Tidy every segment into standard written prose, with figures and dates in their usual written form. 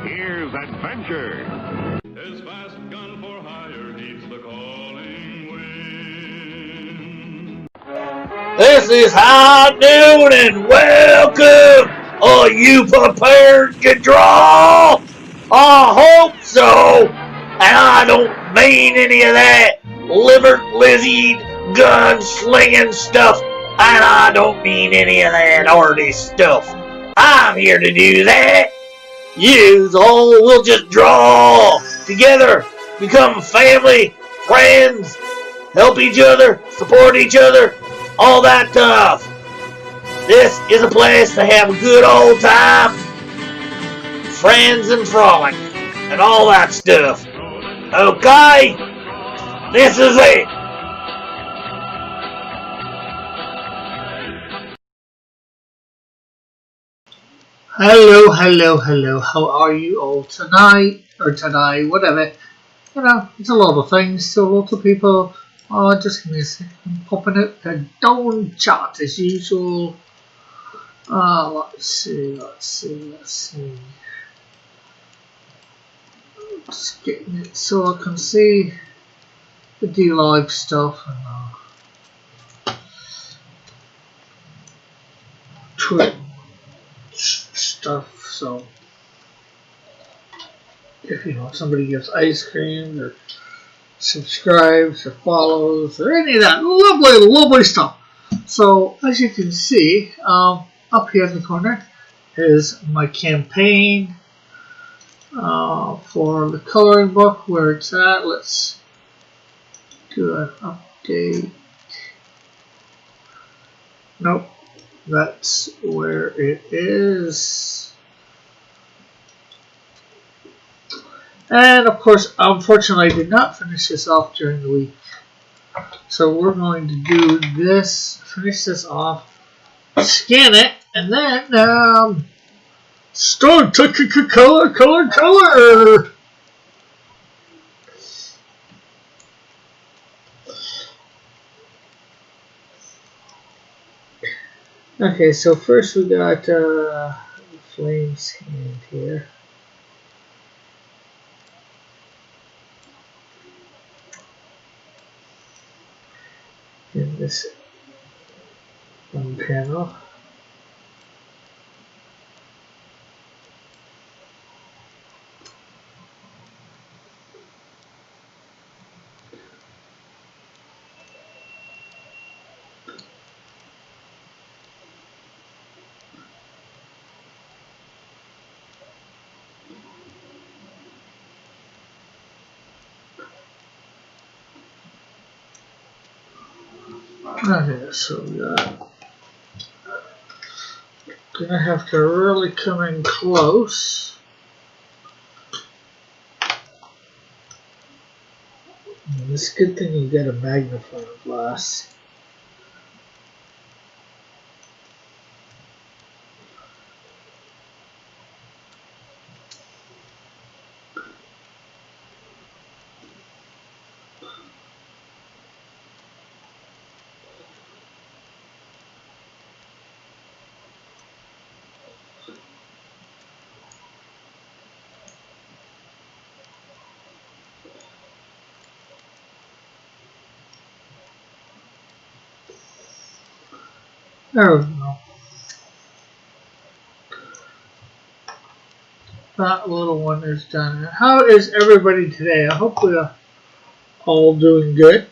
Here's adventure. His fast gun for hire heeds the calling wind. This is High Noon and welcome! Are you prepared to draw? I hope so! And I don't mean any of that liver-lizzied, gun-slinging stuff, and I don't mean any of that arty stuff. I'm here to do that. Yous all will just draw together, become family, friends, help each other, support each other, all that stuff. This is a place to have a good old time, friends and frolic, and all that stuff. Okay? This is it. Hello. How are you all tonight? Or today, whatever. You know, it's a lot of things, so lots of people are just give me a second. I'm popping out the Dawn chat as usual. Let's see. Just getting it so I can see the D-Live stuff and Twitch stuff, so if you know somebody gives ice cream or subscribes or follows or any of that lovely stuff. So as you can see, up here in the corner is my campaign for the coloring book, where it's at. Let's do an update. Nope, that's where it is. And of course, unfortunately, I did not finish this off during the week. So we're going to do this, finish this off, scan it, and then start to color. Okay, so first we got Flame's hand here. In this one panel. Okay, so we got gonna have to really come in close. And it's a good thing you got a magnifying glass. There we go. That little one is done. How is everybody today? I hope we're all doing good.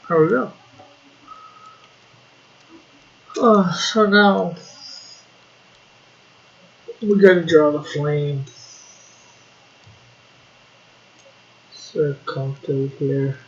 There we go. So now we gotta draw the flame. So comfortable here.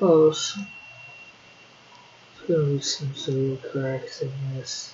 close. There's gonna be some severe cracks in this.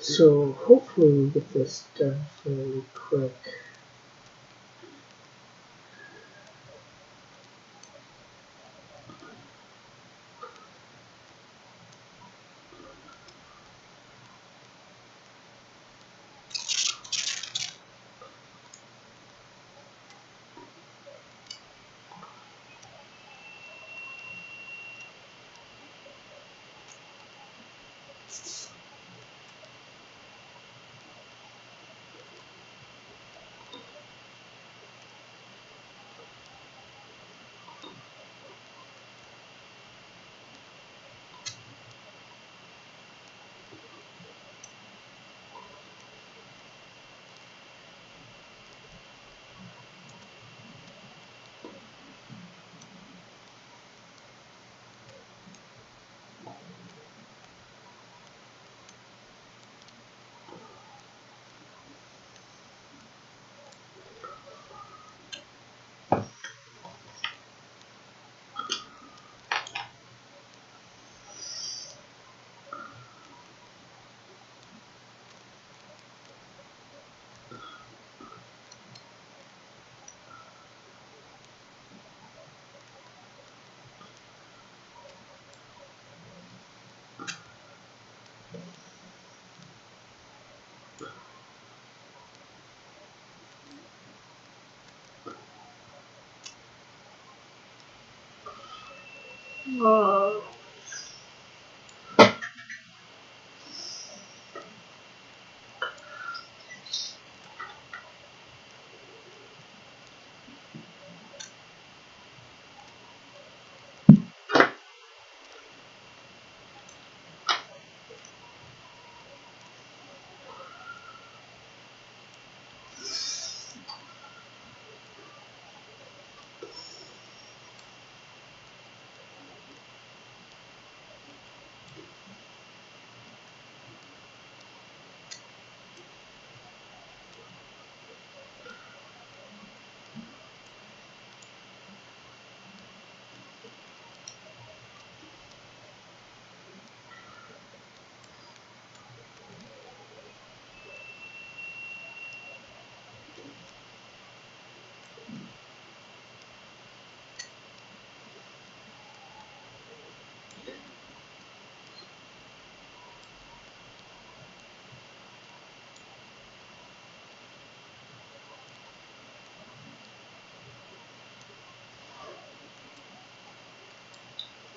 So hopefully we get this done fairly quick.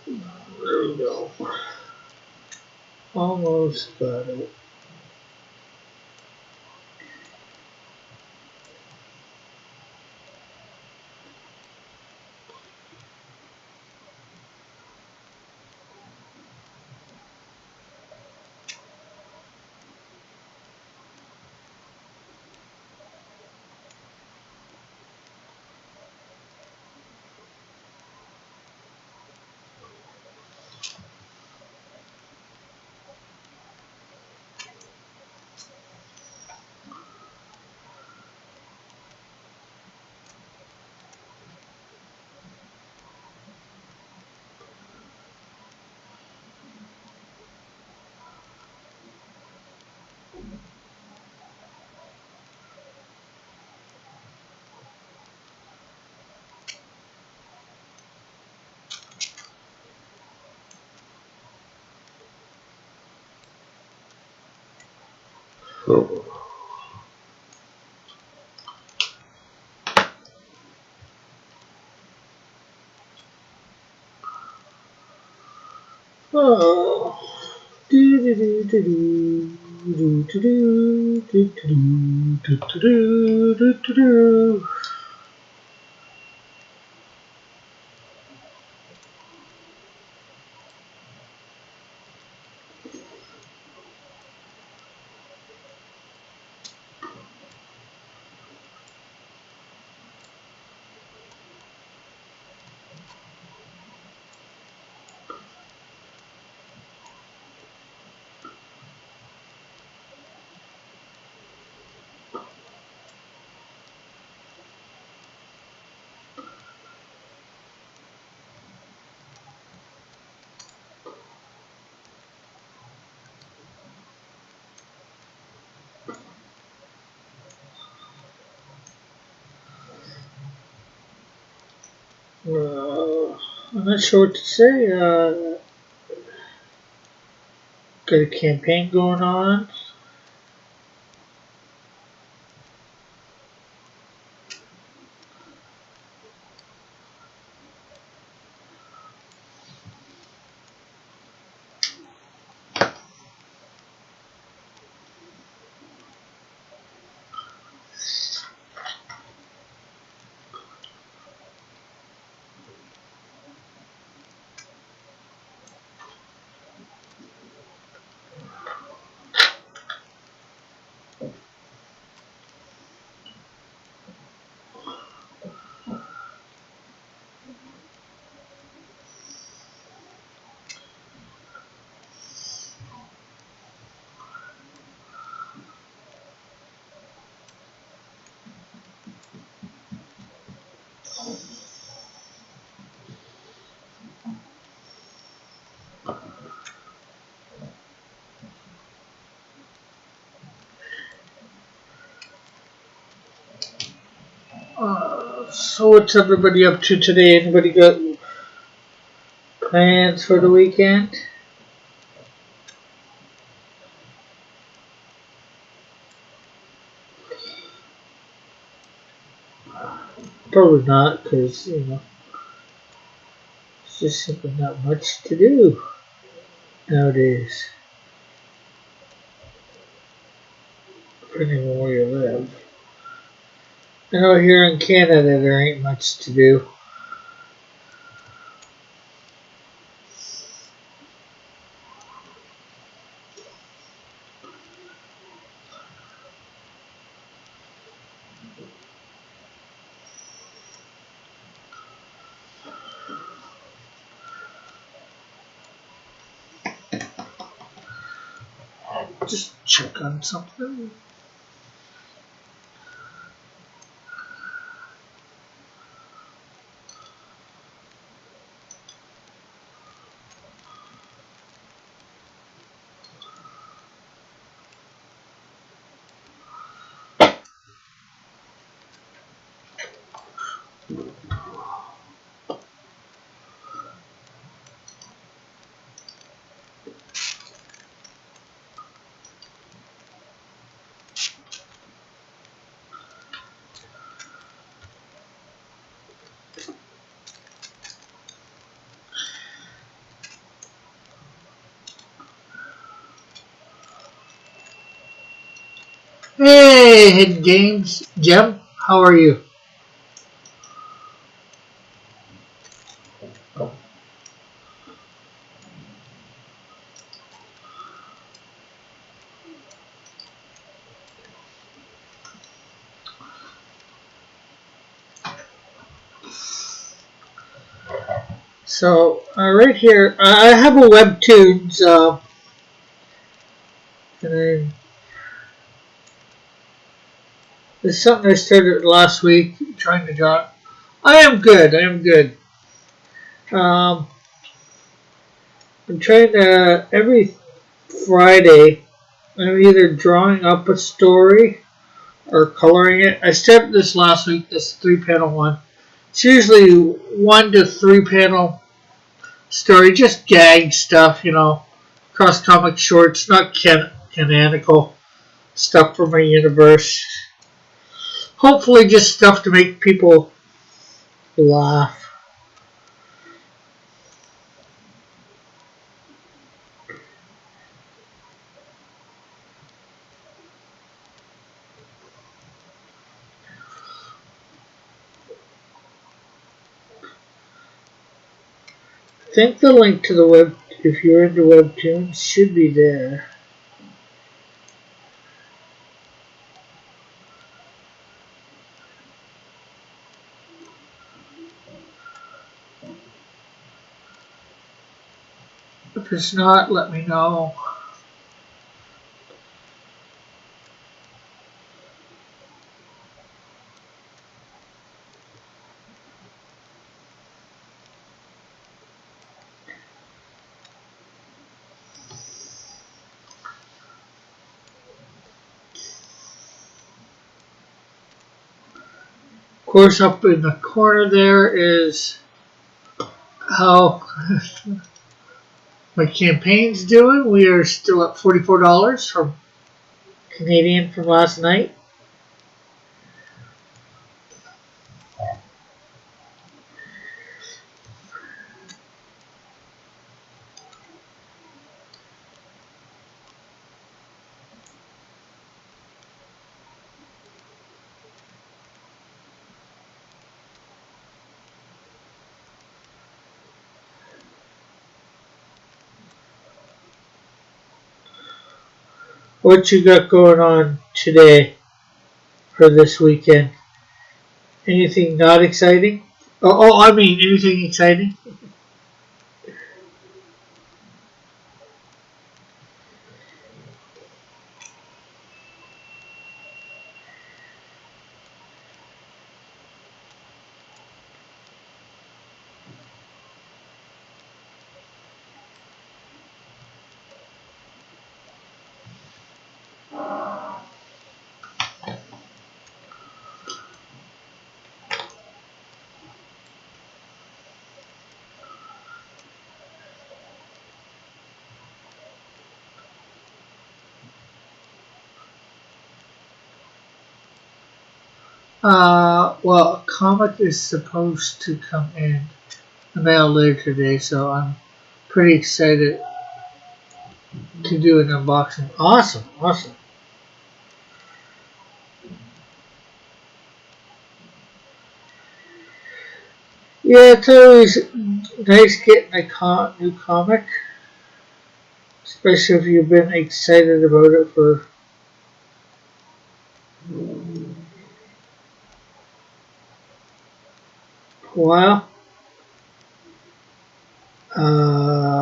There we go. Almost got it. Oh. Do, do, do, do, do. I'm not sure what to say. Got a campaign going on. So what's everybody up to today? Anybody got plans for the weekend? Probably not, because, there's just simply not much to do nowadays, depending on where you live. I know here in Canada there ain't much to do. Just check on something. Hey, Hidden Games. Jem, how are you? So, right here, I have a Webtoons, and this is something I started last week, trying to draw. I am good. Um, I'm trying to, every Friday, I'm either drawing up a story or coloring it. I started this last week, this 3-panel one. It's usually 1 to 3 panel story, just gag stuff, cross comic shorts, not canonical stuff from my universe. Hopefully just stuff to make people laugh. think the link to the web, if you're into Webtoons, should be there. If it's not, let me know. Of course, up in the corner there is how my campaign's doing. We are still at $44 from Canadian from last night. What you got going on today for this weekend? Anything not exciting? I mean, anything exciting? Well, a comic is supposed to come in the mail later today, so I'm pretty excited to do an unboxing. Awesome, awesome. Yeah, it's always nice getting a new comic, especially if you've been excited about it for a while.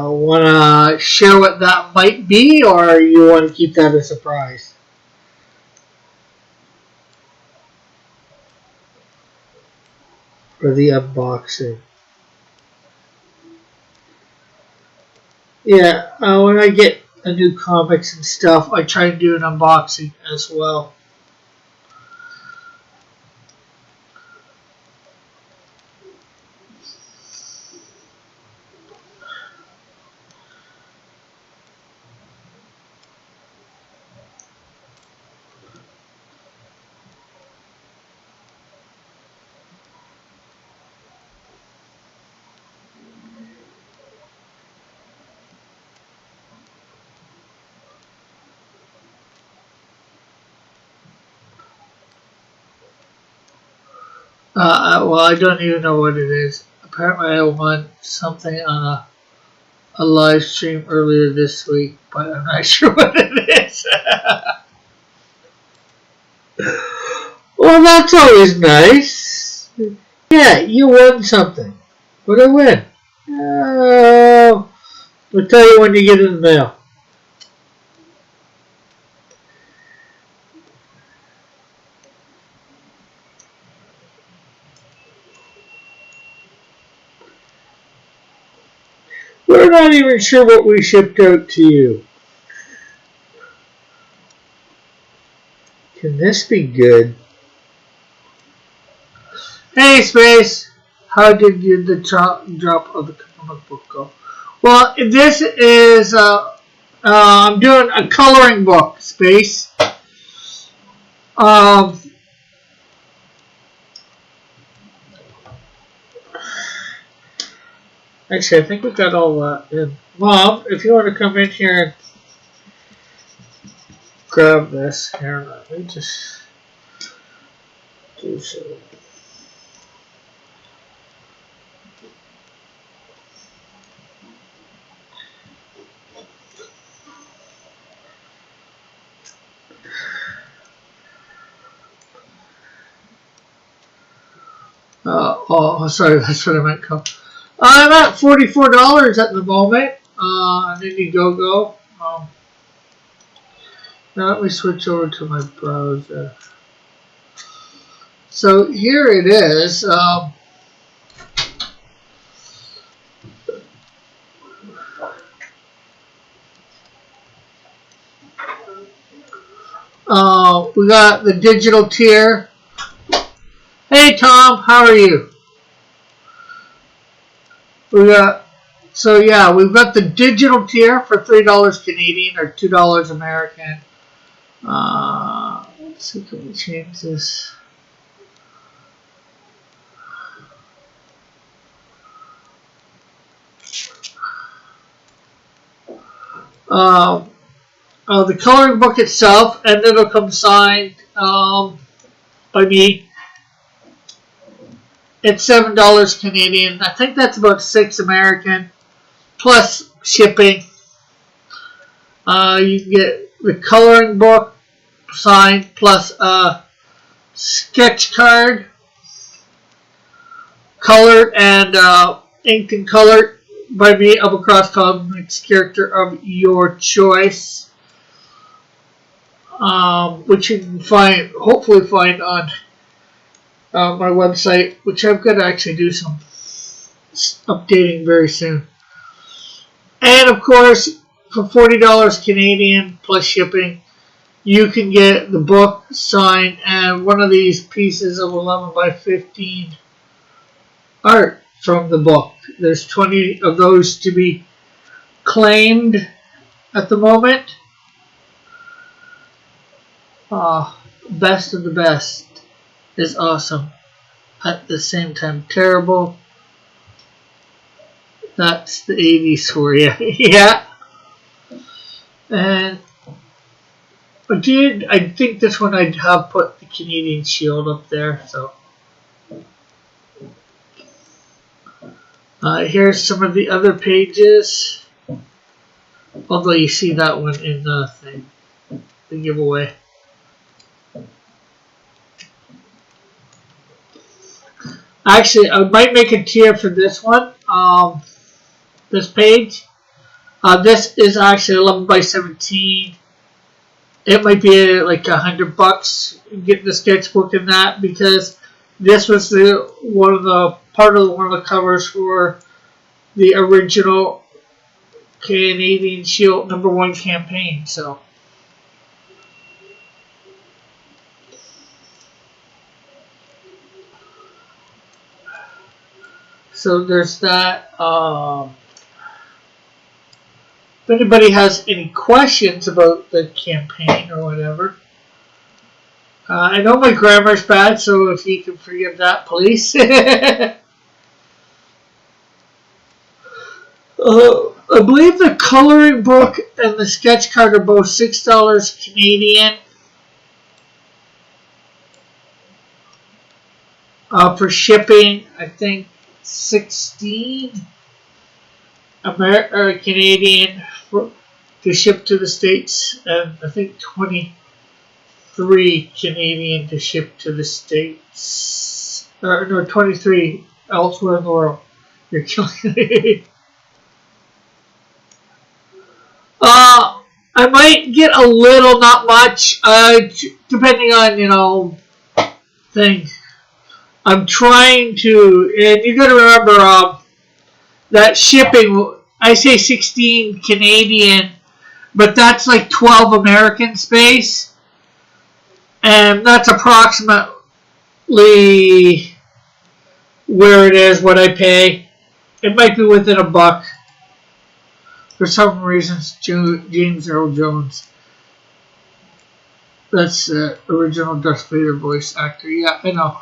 Want to share what that might be, or you want to keep that a surprise? For the unboxing. Yeah, when I get a new comics and stuff, I try to do an unboxing as well. Well, I don't even know what it is. Apparently, I won something on a live stream earlier this week, but I'm not sure what it is. Well, that's always nice. Yeah, you won something. What did I win? We'll tell you when you get it in the mail. We're not even sure what we shipped out to you. Can this be good? Hey, Space! How did the drop of the comic book go? Well, this is, I'm doing a coloring book, Space. Actually, I think we got all that in. Mom, if you want to come in here and grab this. Here, let me just do so. Oh, sorry, that's what I meant. I'm at $44 at the moment on Indiegogo. Now let me switch over to my browser. So here it is. We got the digital tier. Hey Tom, how are you? We've got the digital tier for $3 Canadian or $2 American. Let's see, can we change this? The coloring book itself, and it'll come signed by me. It's $7 Canadian. I think that's about $6 American, plus shipping. You can get the coloring book signed plus a sketch card, colored and inked and colored by me of a Cross Comics character of your choice, which you can hopefully find on my website, which I've got to actually do some updating very soon. And of course, for $40 Canadian plus shipping, you can get the book signed and one of these pieces of 11 by 15 art from the book. There's 20 of those to be claimed at the moment. Best of the best is awesome. At the same time, terrible. That's the 80s for you. Yeah. And I think this one I'd have put the Canadian Shield up there. So here's some of the other pages. Although you see that one in the thing, the giveaway. Actually, I might make a tier for this one. This page. This is actually 11 by 17. It might be like $100 getting the sketchbook in that, because this was one of the covers for the original Canadian Shield #1 campaign. So there's that. If anybody has any questions about the campaign or whatever, I know my grammar's bad, so if you can forgive that, please. I believe the coloring book and the sketch card are both $6 Canadian. For shipping, I think 16 Canadian to ship to the States, and I think 23 Canadian to ship to the States. Or no, 23 elsewhere in the world. You're killing me. I might get a little, not much, depending on, thing. I'm trying to, and you gotta remember, that shipping, I say 16 Canadian, but that's like 12 American space, and that's approximately where it is, what I pay. It might be within $1. For some reasons, James Earl Jones. That's the original Darth Vader voice actor. Yeah, I know.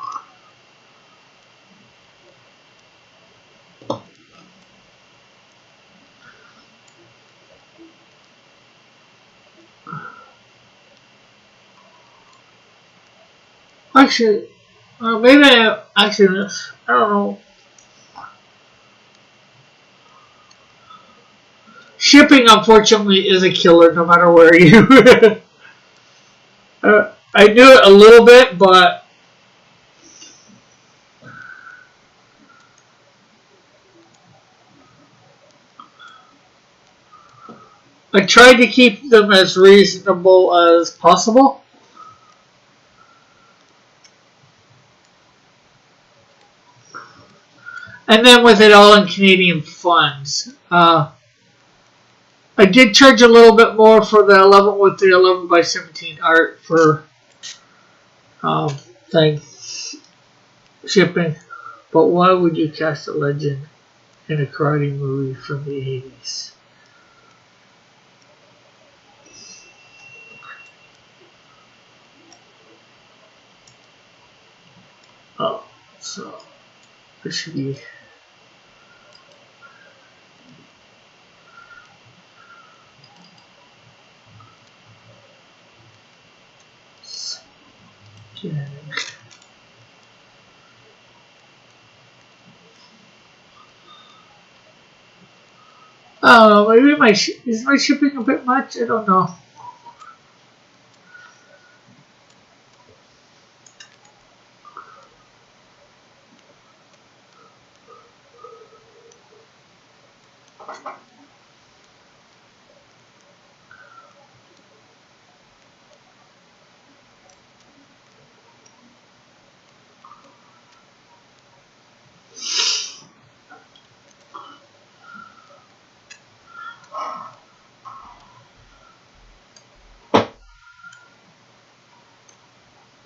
Actually, maybe I don't know. Shipping, unfortunately, is a killer no matter where you. I do it a little bit, but I tried to keep them as reasonable as possible. And then with it all in Canadian funds. I did charge a little bit more for the 11 with the 11 by 17 art for shipping. But why would you cast a legend in a karate movie from the 80s? Oh, so this should be. Yeah. Oh, maybe is my shipping a bit much? I don't know.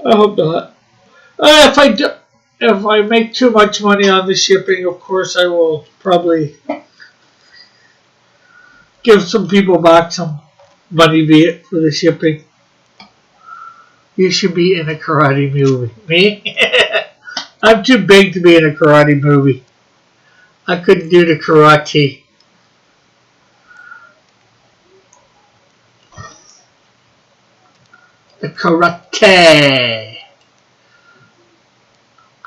I hope not. If I make too much money on the shipping, of course I will probably give some people back some money, be it for the shipping. You should be in a karate movie. Me? I'm too big to be in a karate movie. I couldn't do the karate. The karate.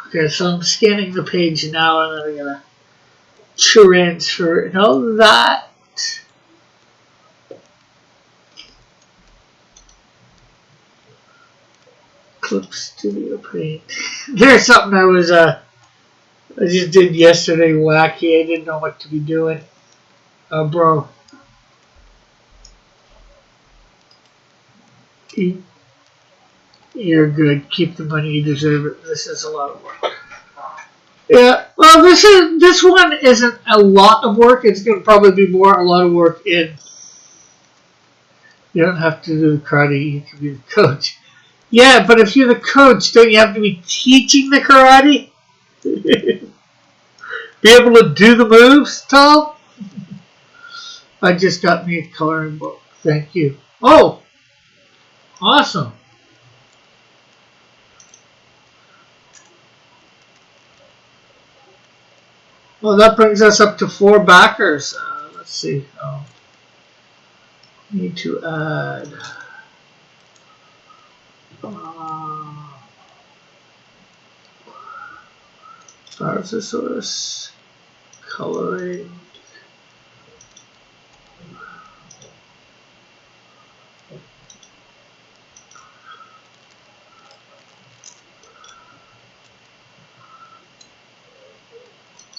Okay, so I'm scanning the page now and then I'm gonna transfer and all that. Clip Studio Paint. There's something I just did yesterday, wacky. I didn't know what to be doing. Bro. You're good. Keep the money. You deserve it. This is a lot of work. Yeah. Well, this one isn't a lot of work. It's going to probably be a lot of work in. You don't have to do the karate. You can be the coach. Yeah, but if you're the coach, don't you have to be teaching the karate? Be able to do the moves, Tom? I just got me a coloring book. Thank you. Oh, awesome. Well, that brings us up to 4 backers. Let's see. Need to add. Source coloring.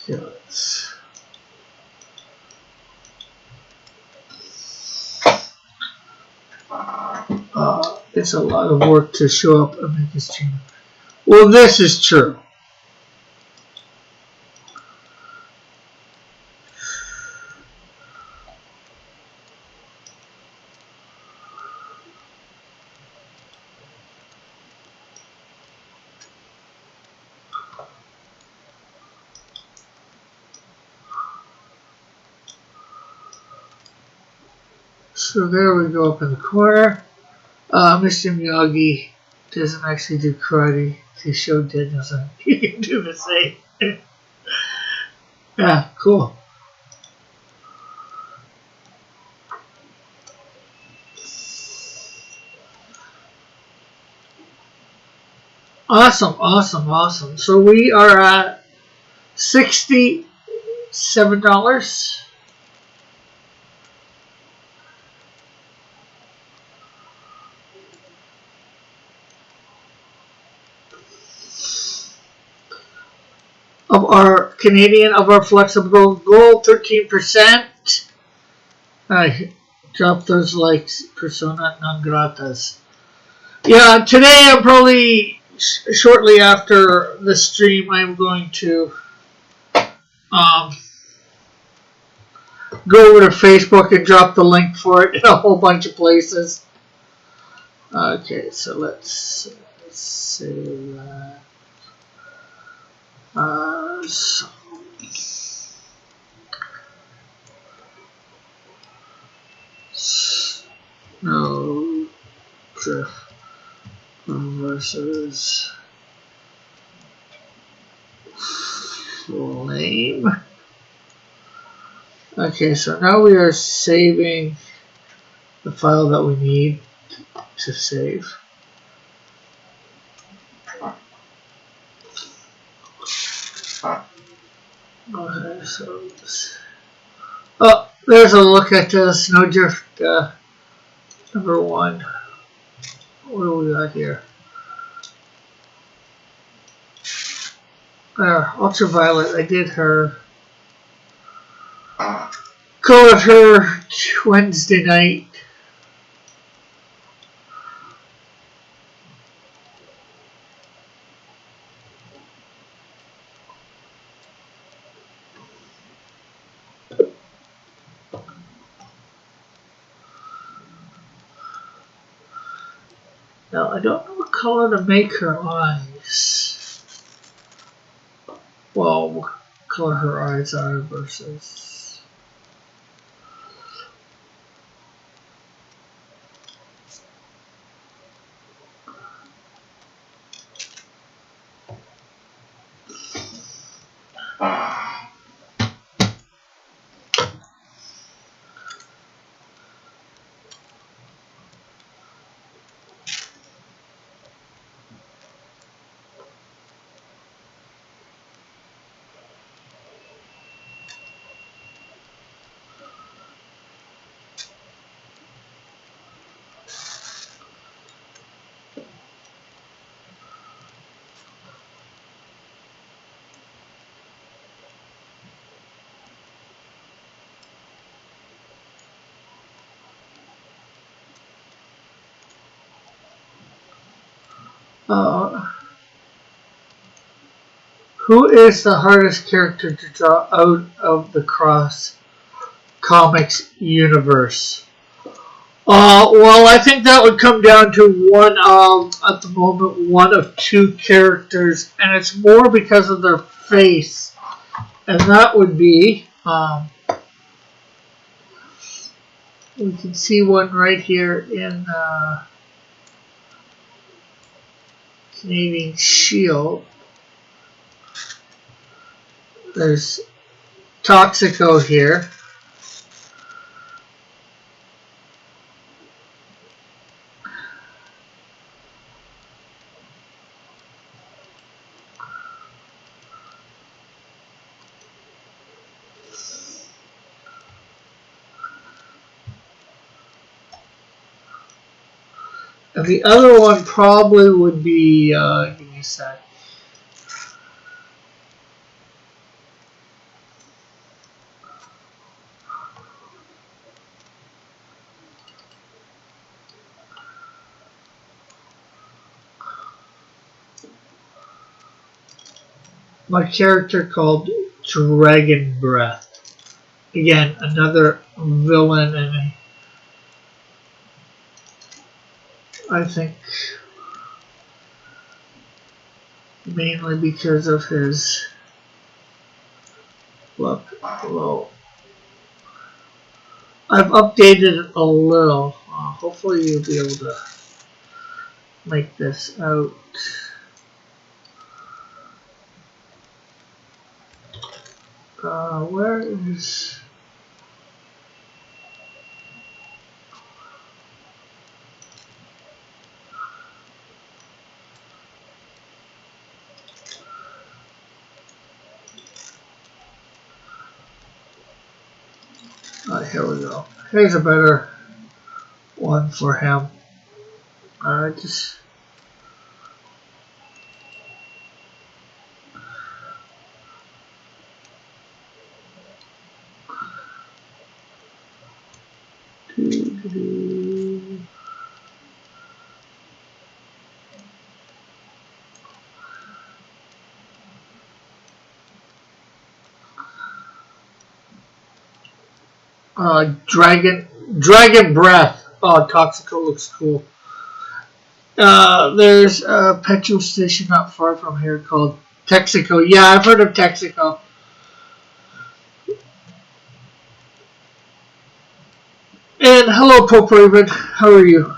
Yes. It's a lot of work to show up and make this change. Well, this is true. So there we go up in the corner. Mr. Miyagi doesn't actually do karate to show Danielson. He can do the same. Yeah, cool. Awesome, awesome, awesome. So we are at $67. Of our Canadian, of our flexible gold, 13%. Drop those likes, persona non gratas. Yeah, today I'm probably shortly after the stream. I'm going to go over to Facebook and drop the link for it in a whole bunch of places. Okay, so let's save that. No drift versus flame. Okay, so now we are saving the file that we need to save. Okay, so oh, there's a look at Snowdrift number 1. What do we got here? Ultraviolet. I did her. Colored her Wednesday night. Now, I don't know what color to make her eyes. Well, what color her eyes are versus... who is the hardest character to draw out of the Cross Comics universe? Well, I think that would come down to at the moment, one of 2 characters, and it's more because of their face. And that would be, we can see one right here in Canadian Shield. There's Toxico here. And the other one probably would be, give me a sec. My character called Dragon Breath. Again, another villain, and I think mainly because of his look below. I've updated it a little. Hopefully you'll be able to make this out. Where is... here we go. Here's a better one for him. Just... Dragon Breath. Oh, Toxico looks cool. There's a petrol station not far from here called Texaco. Yeah, I've heard of Texaco. And hello, Pope Raven. How are you?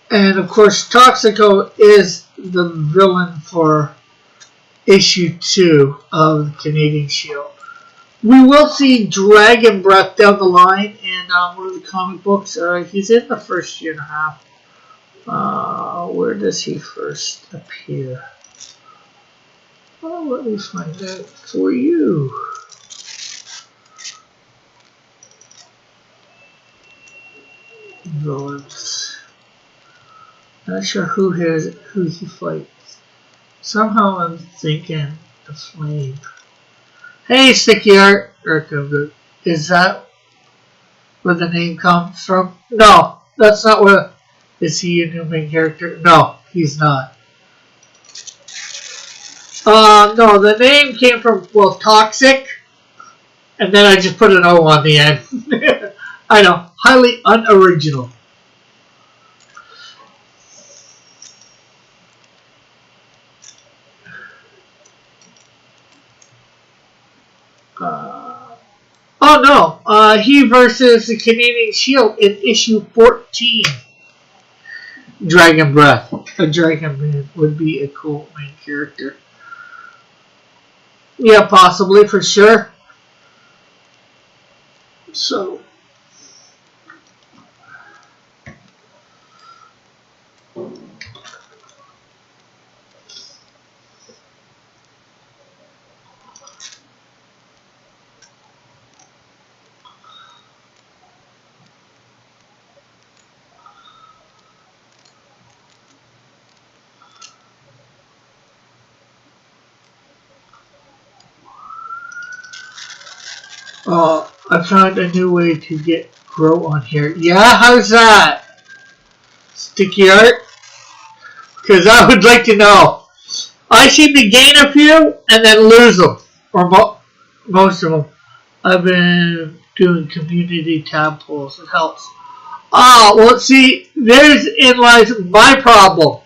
And of course, Toxico is the villain for issue 2 of the Canadian Shield. We will see Dragon Breath down the line in one of the comic books. He's in the first year and a half. Where does he first appear? Well, let me find out for you. Villains. Not sure who he fights. Somehow I'm thinking the Flame. Hey, Sticky Art. Is that where the name comes from? No, that's not where. Is he a new main character? No, he's not. No, the name came from, well, Toxic, and then I just put an O on the end. I know, highly unoriginal. Oh no, he versus the Canadian Shield in issue 14. Dragon Breath. A Dragon Man would be a cool main character. Yeah, possibly, for sure. So. Oh, I found a new way to get grow on here. Yeah, how's that? Sticky Art? Because I would like to know. I seem to gain a few and then lose them. Or most of them. I've been doing community tab pulls. It helps. Ah, well, see, therein lies my problem.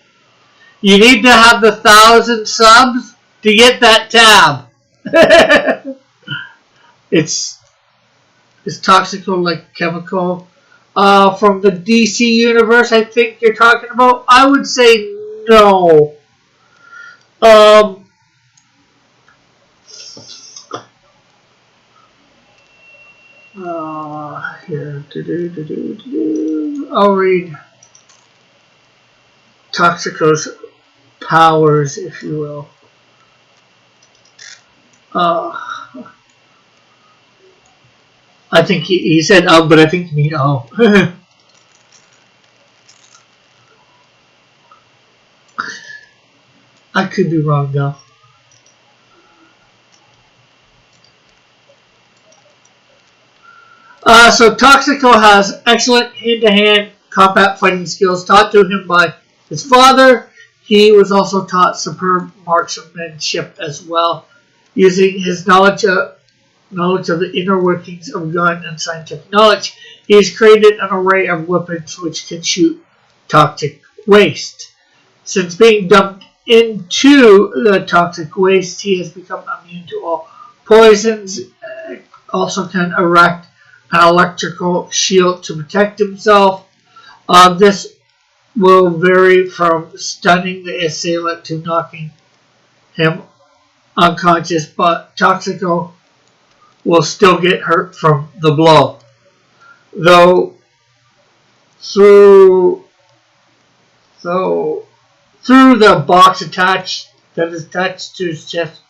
You need to have the 1,000 subs to get that tab. It's Toxico like chemical. From the DC universe, I think you're talking about. I would say no. Here. I'll read Toxico's powers, if you will. I think he said but I think you mean I could be wrong though. So Toxico has excellent hand-to-hand combat fighting skills taught to him by his father. He was also taught superb marksmanship as well, using his knowledge of the inner workings of gun and scientific knowledge. He has created an array of weapons which can shoot toxic waste. Since being dumped into the toxic waste, he has become immune to all poisons. Also can erect an electrical shield to protect himself. This will vary from stunning the assailant to knocking him unconscious, but Toxico will still get hurt from the blow. Though through the box attached that is attached to his chest,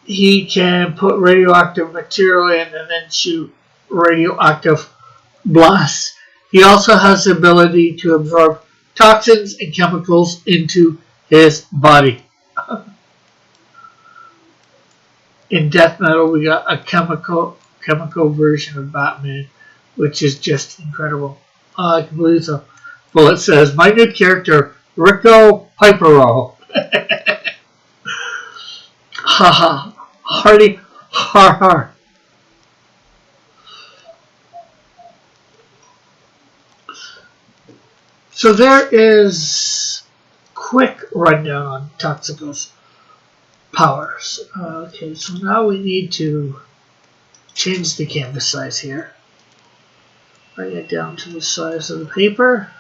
he can put radioactive material in and then shoot radioactive blasts. He also has the ability to absorb toxins and chemicals into his body. In Death Metal, we got a chemical version of Batman, which is just incredible. I can believe so. Well, it says, my new character, Rico Pipero. Haha. Hardy har har. So there is quick rundown on Toxico's powers. Okay, so now we need to change the canvas size here. Bring it down to the size of the paper.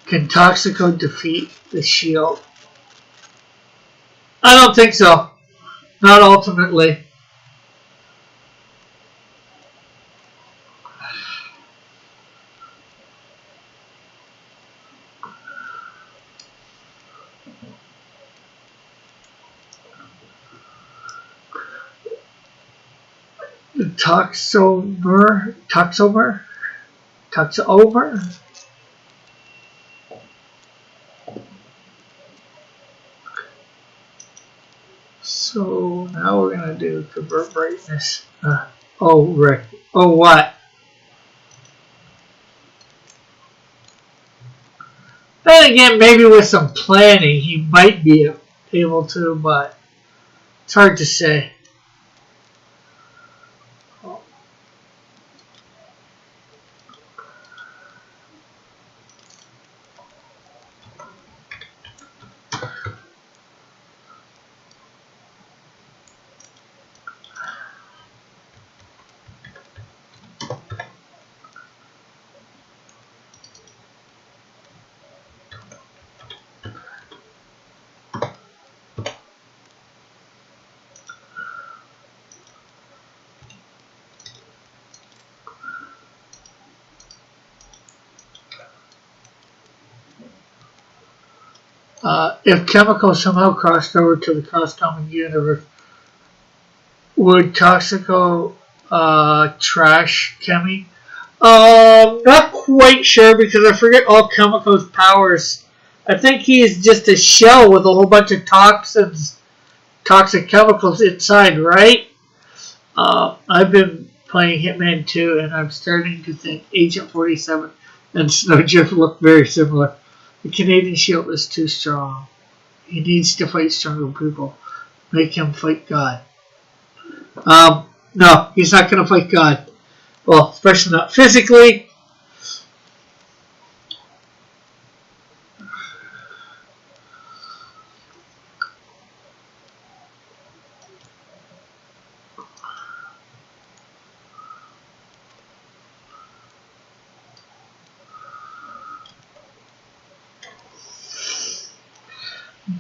Can Toxico defeat the shield? I don't think so. Not ultimately. Toxomer? So now we're going to do convert brightness. Oh, Rick. Oh, what? Then again, maybe with some planning, he might be able to, but it's hard to say. If Chemical somehow crossed over to the Cosmic universe, would Toxico trash Chemi? Not quite sure because I forget all Chemico's powers. I think he's just a shell with a whole bunch of toxins, toxic chemicals inside, right? I've been playing Hitman 2 and I'm starting to think Agent 47 and Snowdrift look very similar. The Canadian shield is too strong. He needs to fight stronger people. Make him fight God. No, he's not going to fight God. Well, especially not physically.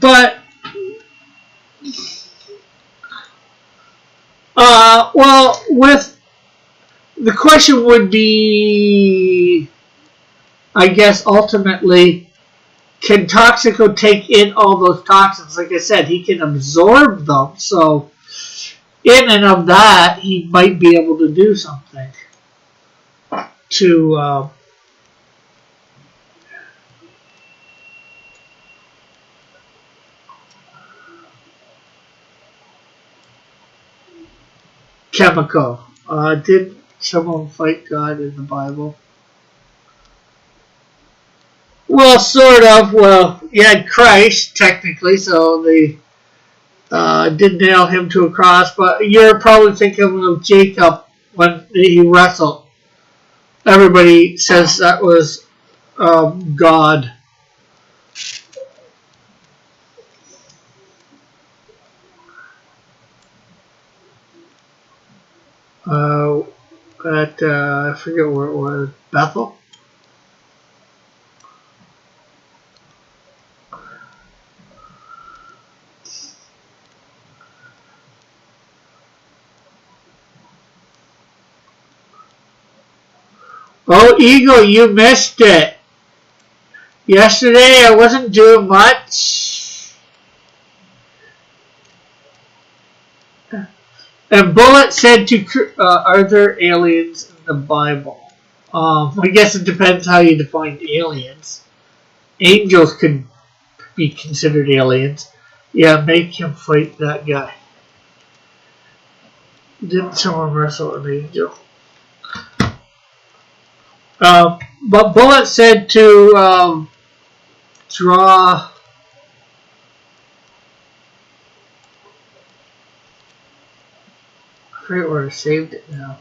But, well, with the question would be, I guess, ultimately, can Toxico take in all those toxins? Like I said, he can absorb them, so in and of that, he might be able to do something to Chemical. Did someone fight God in the Bible? Well, sort of. Well, you had Christ, technically, so they did nail him to a cross, but you're probably thinking of Jacob when he wrestled. Everybody says that was God. I forget where it was. Bethel? Oh, Eagle, you missed it. Yesterday I wasn't doing much. And Bullet said are there aliens in the Bible? I guess it depends how you define aliens. Angels could be considered aliens. Yeah, make him fight that guy. Didn't someone wrestle an angel? But Bullet said to draw. I forget where I saved it now.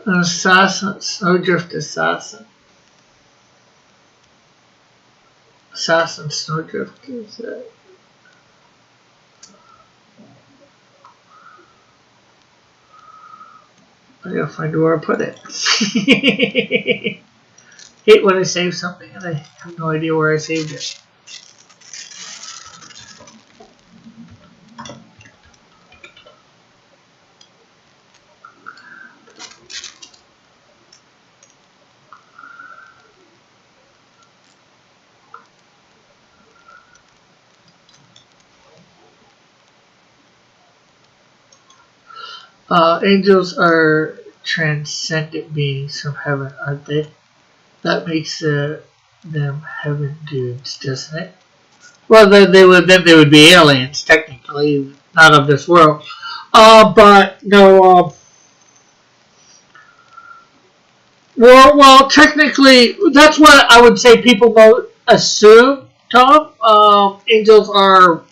An assassin, Snowdrift assassin. Assassin Snowdrift is that? I gotta find where I put it. Hate when I save something and I have no idea where I saved it. Angels are transcendent beings from heaven, aren't they? That makes them heaven dudes, doesn't it? Well, then they would be aliens, technically, not of this world. But no. Well, technically, that's what I would say. People assume, Tom. Angels are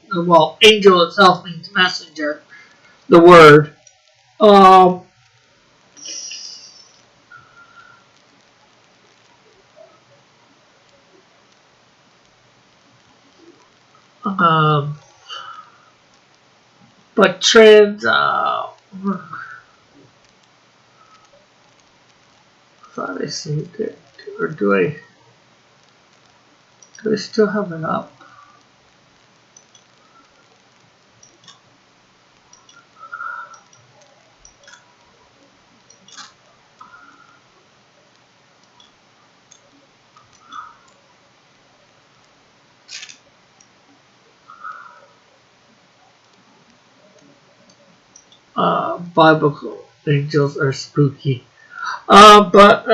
angel itself means messenger. The word. But trans. Thought I saved it, or do I still have it up? Biblical angels are spooky. But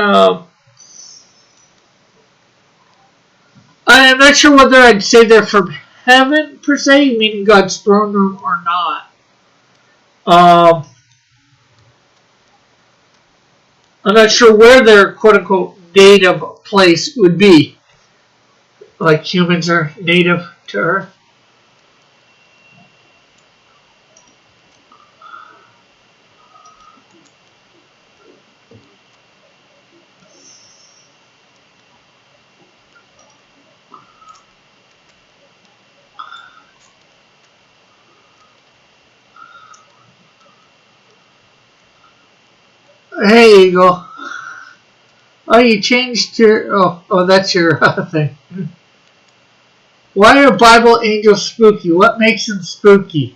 I am not sure whether I'd say they're from heaven, per se, meaning God's throne room, or not. I'm not sure where their quote-unquote native place would be. Like humans are native to Earth. Hey, Eagle. Oh, you changed your... Oh, that's your thing. Why are Bible angels spooky? What makes them spooky?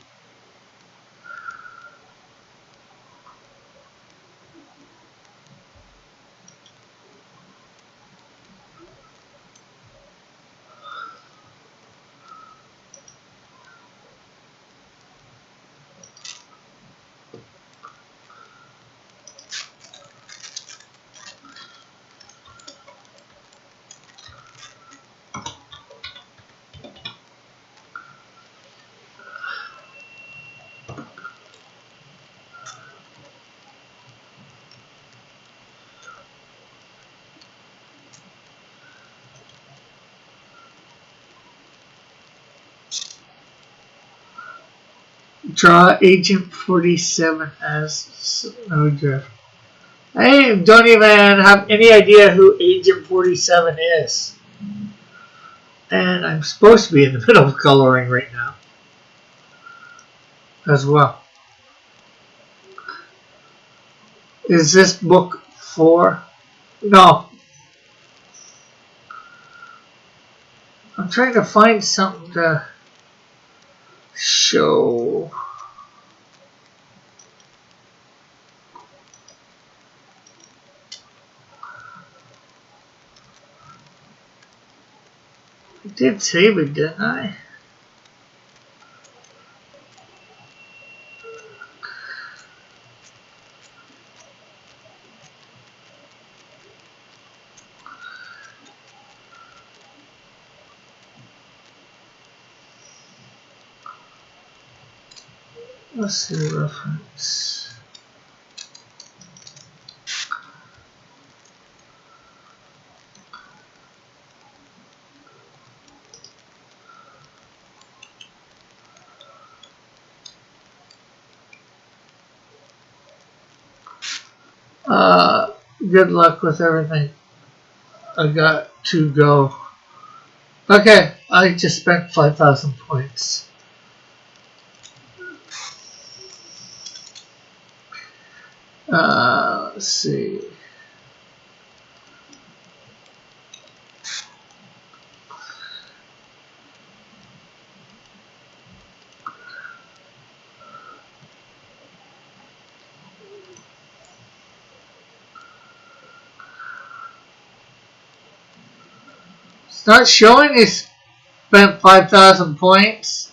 Draw Agent 47 as Snowdrift. I don't even have any idea who Agent 47 is. And I'm supposed to be in the middle of coloring right now. As well. Is this book 4? No. I'm trying to find something to... show. I did save it, didn't I? Let's see reference. Good luck with everything. I got to go. Okay, I just spent 5,000 points. Let's see. It's not showing he spent 5,000 points.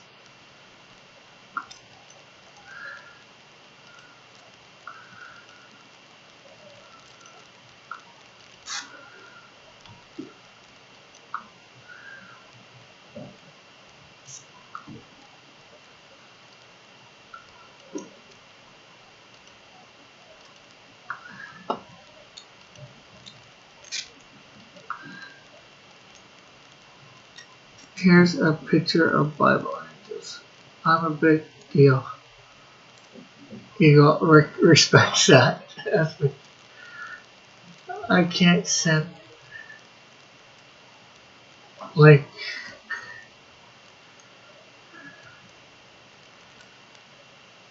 Here's a picture of Bible angels. I'm a big deal. Eagle respects that. I can't send link.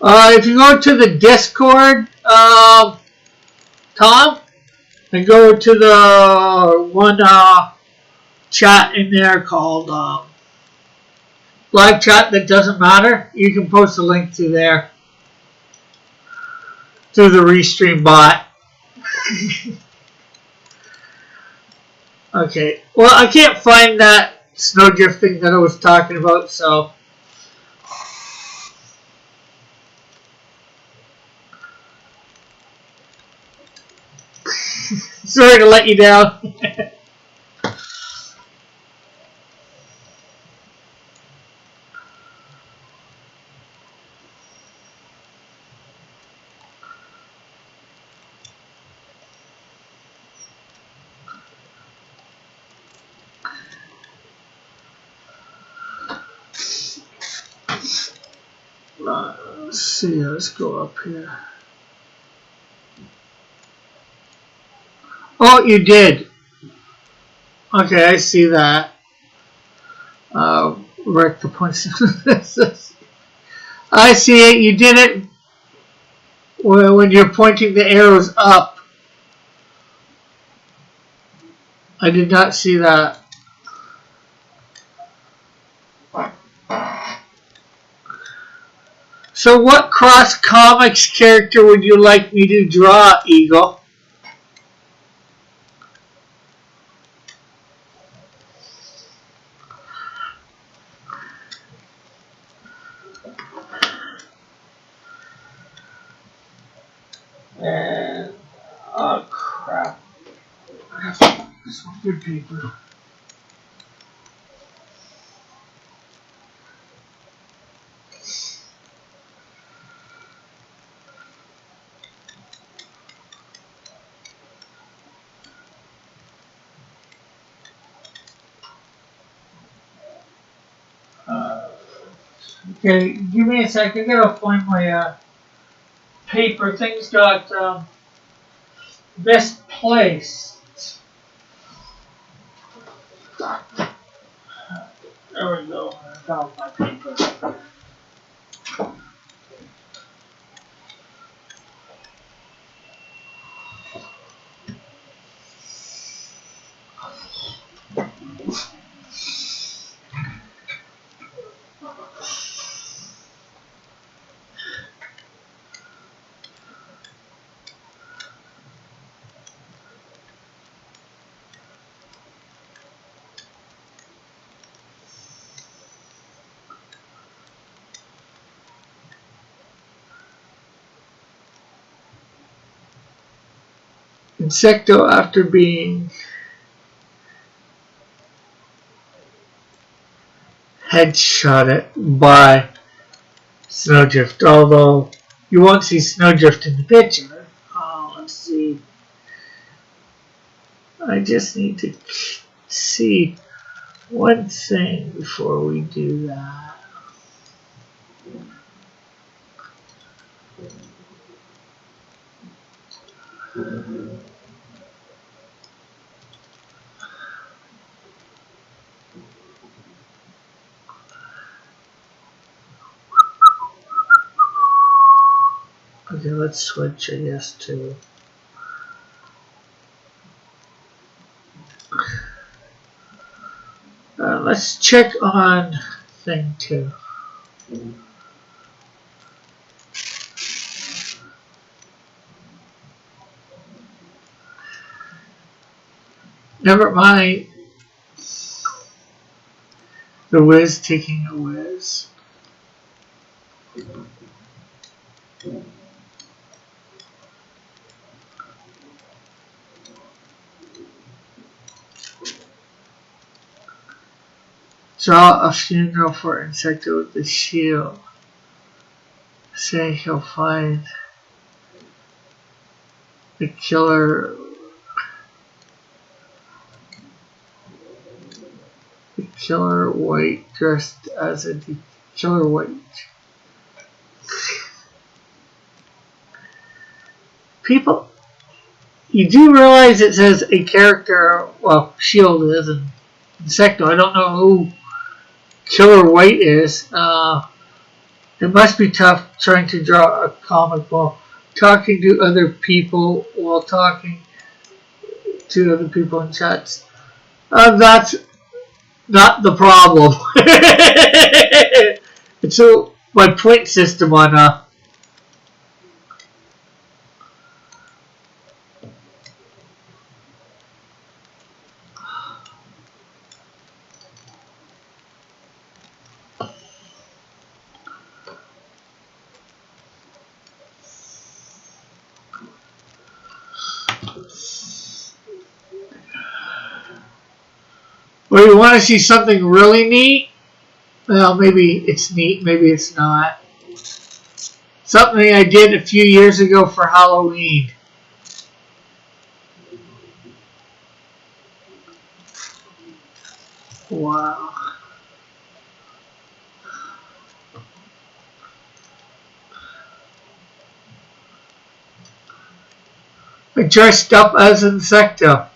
If you go to the Discord, Tom, and go to the one chat in there called live chat that doesn't matter, you can post a link to there through the Restream bot. Okay, well, I can't find that snowdrift thing that I was talking about, so sorry to let you down. Let's see, let's go up here. Oh, you did. Okay, I see that. Rick the points. I see it. You did it when you're pointing the arrows up. I did not see that. So what Cross Comics character would you like me to draw, Eagle? And, oh crap. I have to get some good paper. Okay, give me a second. I gotta find my paper. Things got misplaced. There we go. I found my paper. Insecto, after being headshotted by Snowdrift, although you won't see Snowdrift in the picture. Let's see. I just need to see one thing before we do that. Okay, let's switch, I guess, to let's check on thing 2. Never mind the whiz taking a whiz. Draw a funeral for Insecto with the shield. Say he'll find the killer. The killer white dressed as a killer white. People, you do realize it says a character, well, Shield is, and Insecto. I don't know who Killer White is. It must be tough trying to draw a comic while talking to other people, while talking to other people in chats. That's not the problem. It's my point system on Well, you want to see something really neat? Well, maybe it's neat, maybe it's not. Something I did a few years ago for Halloween. Wow. I dressed up as Insecto.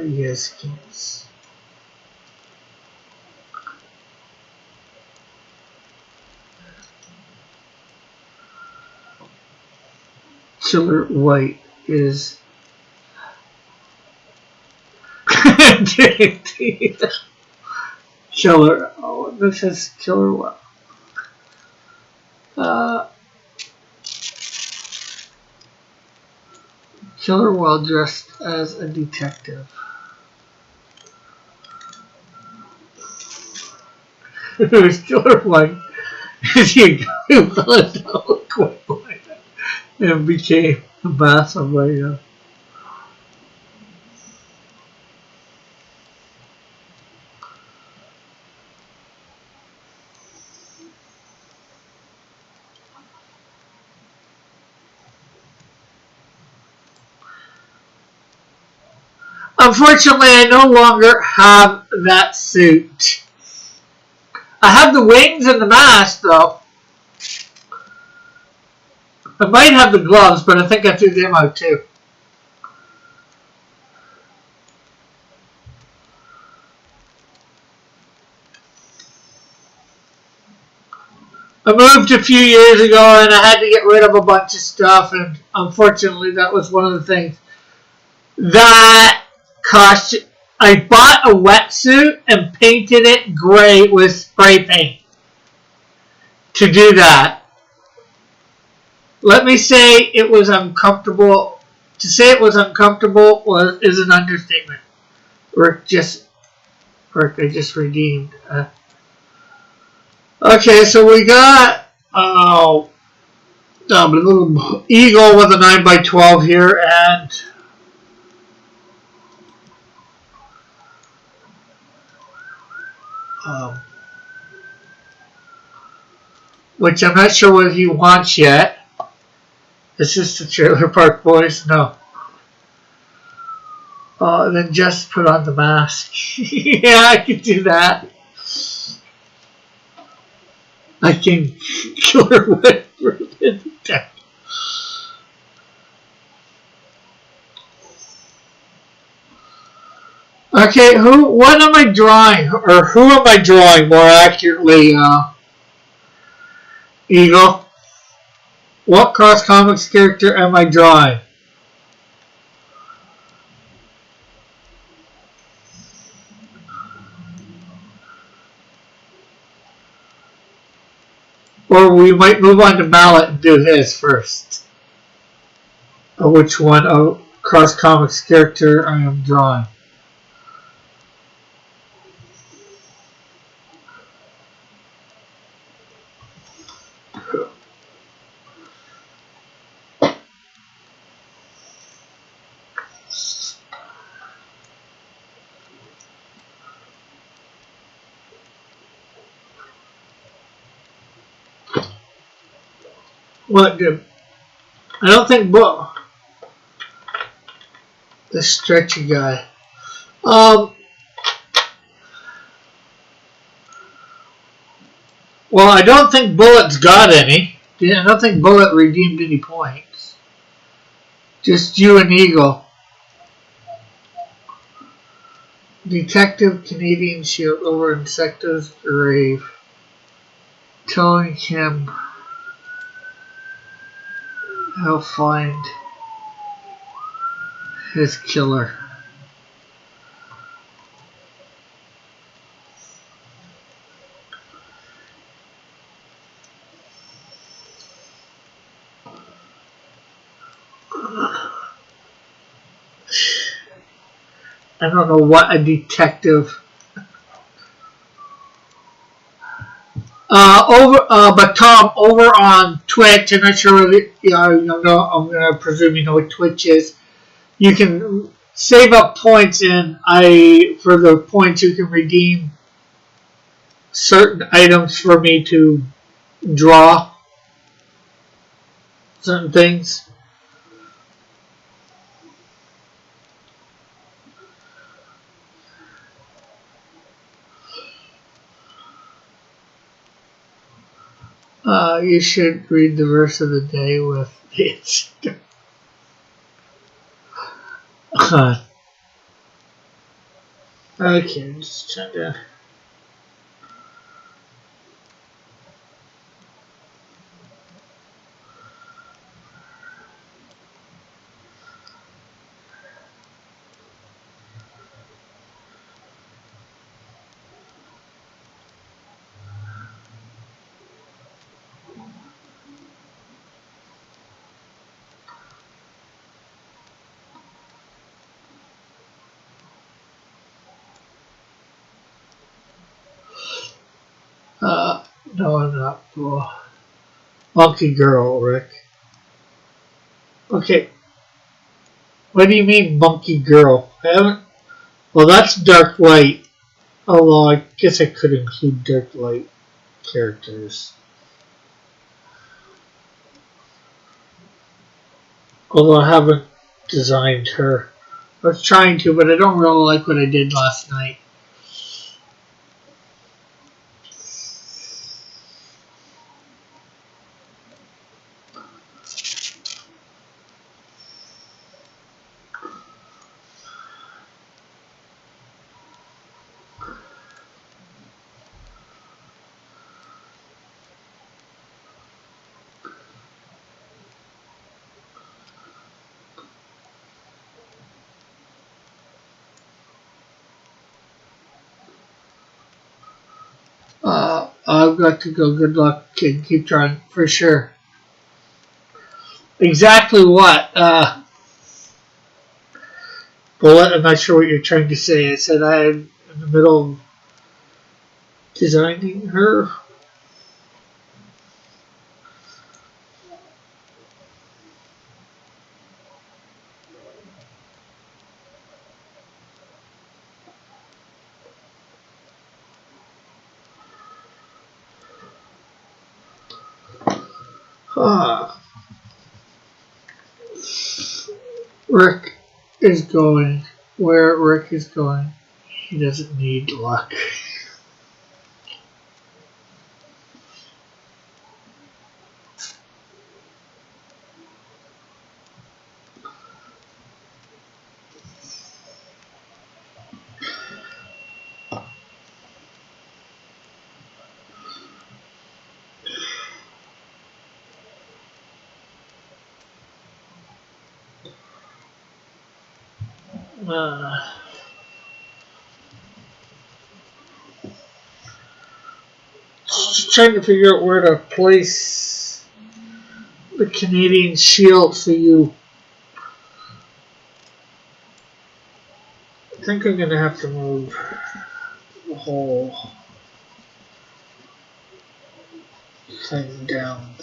Yes, kids. Killer White is Killer. Oh, this is Killer White. Killer while dressed as a detective. It was Killer White. He and became a massive later. Unfortunately, I no longer have that suit. I have the wings and the mask, though. I might have the gloves, but I think I threw them out, too. I moved a few years ago, and I had to get rid of a bunch of stuff, and unfortunately, that was one of the things that cost. I bought a wetsuit and painted it gray with spray paint to do that. Let me say it was uncomfortable. To say it was uncomfortable is an understatement. Rick, I just redeemed. Okay, so we got A little eagle with a 9x12 here, and which I'm not sure what he wants yet. Is this the Trailer Park Boys? No. Then just put on the mask. Yeah, I can do that. I can kill her with death. Okay, what am I drawing? Or who am I drawing more accurately, Eagle? What Cross Comics character am I drawing? Or we might move on to Mallet and do his first. Or which one of Cross Comics character I am drawing. What did I don't think this stretchy guy. Well, I don't think Bullet's got any. I don't think Bullet redeemed any points. Just you and Eagle. Detective Canadian Shield over Insecto's grave. Telling him he'll find his killer. I don't know what a detective. But Tom, over on Twitch, I'm not sure whether I'm gonna presume you know what Twitch is. You can save up points, and for the points you can redeem certain items for me to draw certain things. You should read the verse of the day with it. Okay, I'm just trying to. No, I'm not. Monkey Girl, Rick. Okay. What do you mean, Monkey Girl? I haven't. Well, that's Dark Light. Although I guess I could include Dark Light characters. Although I haven't designed her. I was trying to, but I don't really like what I did last night. I've got to go. Good luck, kid. Keep trying, for sure. Exactly what? Bullet, I'm not sure what you're trying to say. I said I'm in the middle of designing her. Rick is going where Rick is going. He doesn't need luck. Just trying to figure out where to place the Canadian Shield for you. I think I'm going to have to move the whole thing down.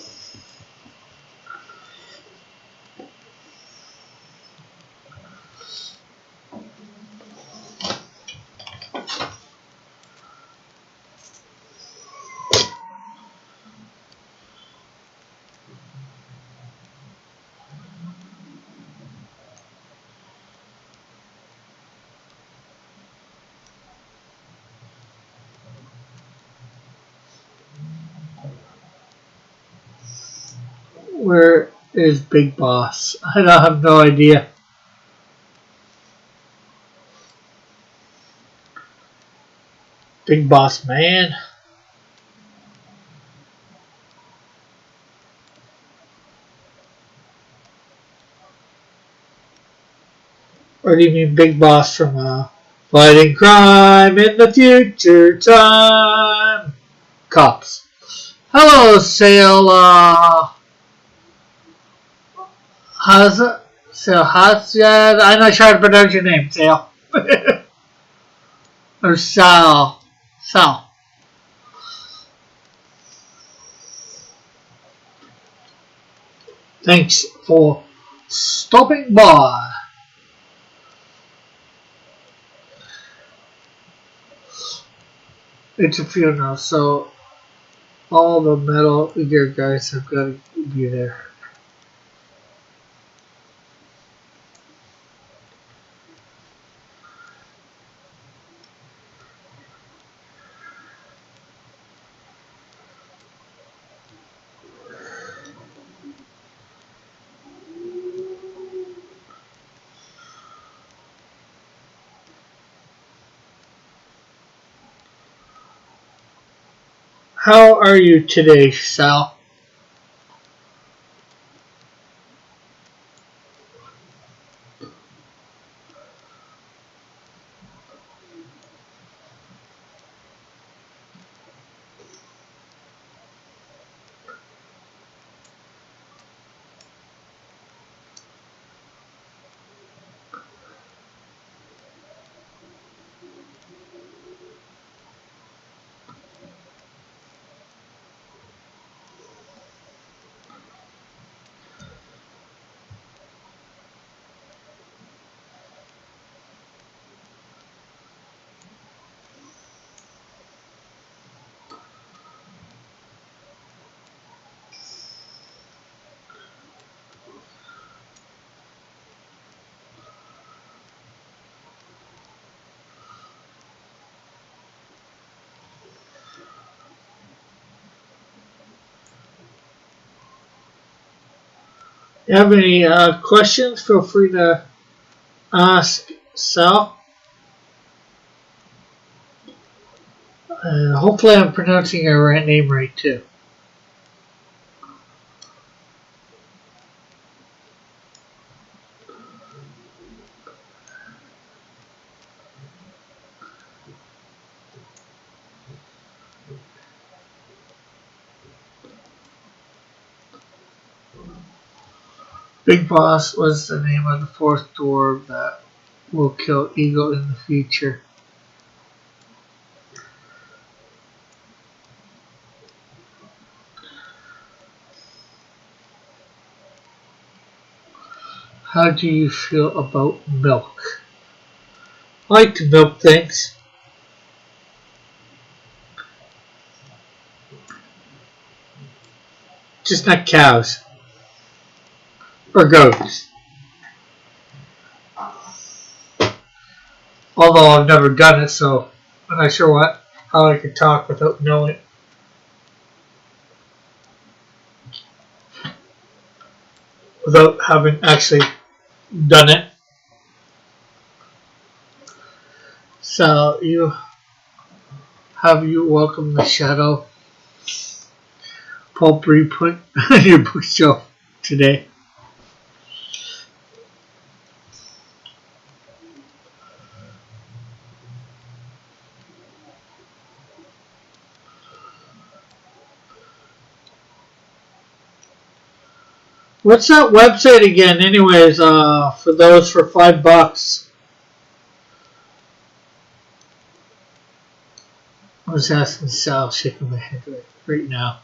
Where is Big Boss? I have no idea. Big Boss Man. Or do you mean Big Boss from Fighting Crime in the Future Time? Cops. Hello, Sale. How's it? So, I'm not sure how to pronounce your name, Sale. Or Sal. Sal. Thanks for stopping by. It's a funeral, so all the Metal Gear guys have got to be there. How are you today, Sal? You have any questions? Feel free to ask Sal. Hopefully I'm pronouncing your name right too. Big Boss was the name of the fourth dwarf that will kill Eagle in the future. How do you feel about milk? I like to milk things. just not cows or goats. Although I've never done it, so I'm not sure how I could talk without knowing, without having actually done it. So you welcome the shadow pulpery put on your bookshelf today. What's that website again? Anyways, for those for $5. I was asking Sal, shaking my head right now.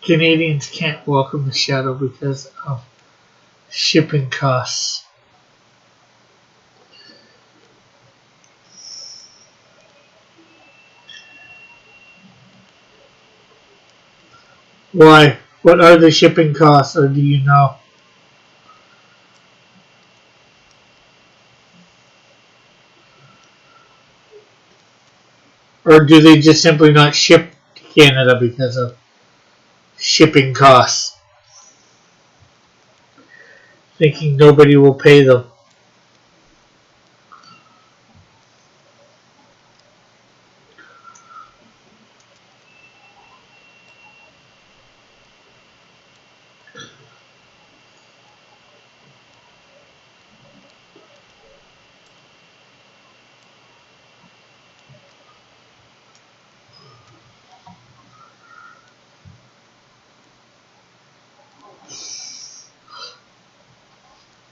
Canadians can't welcome the shadow because of shipping costs. Why? What are the shipping costs, or do you know? Or do they just simply not ship to Canada because of shipping costs? Thinking nobody will pay them.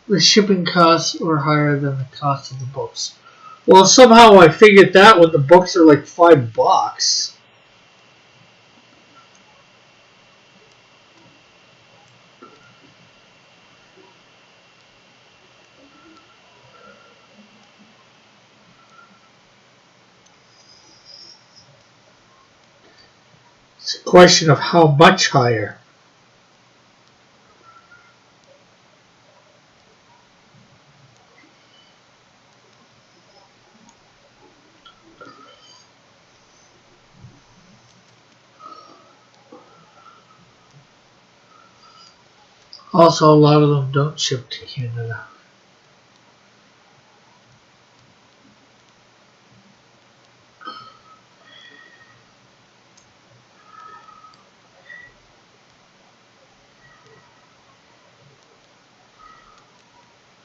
The shipping costs were higher than the cost of the books. Well, somehow I figured that when the books are like $5. It's a question of how much higher. Also, a lot of them don't ship to Canada.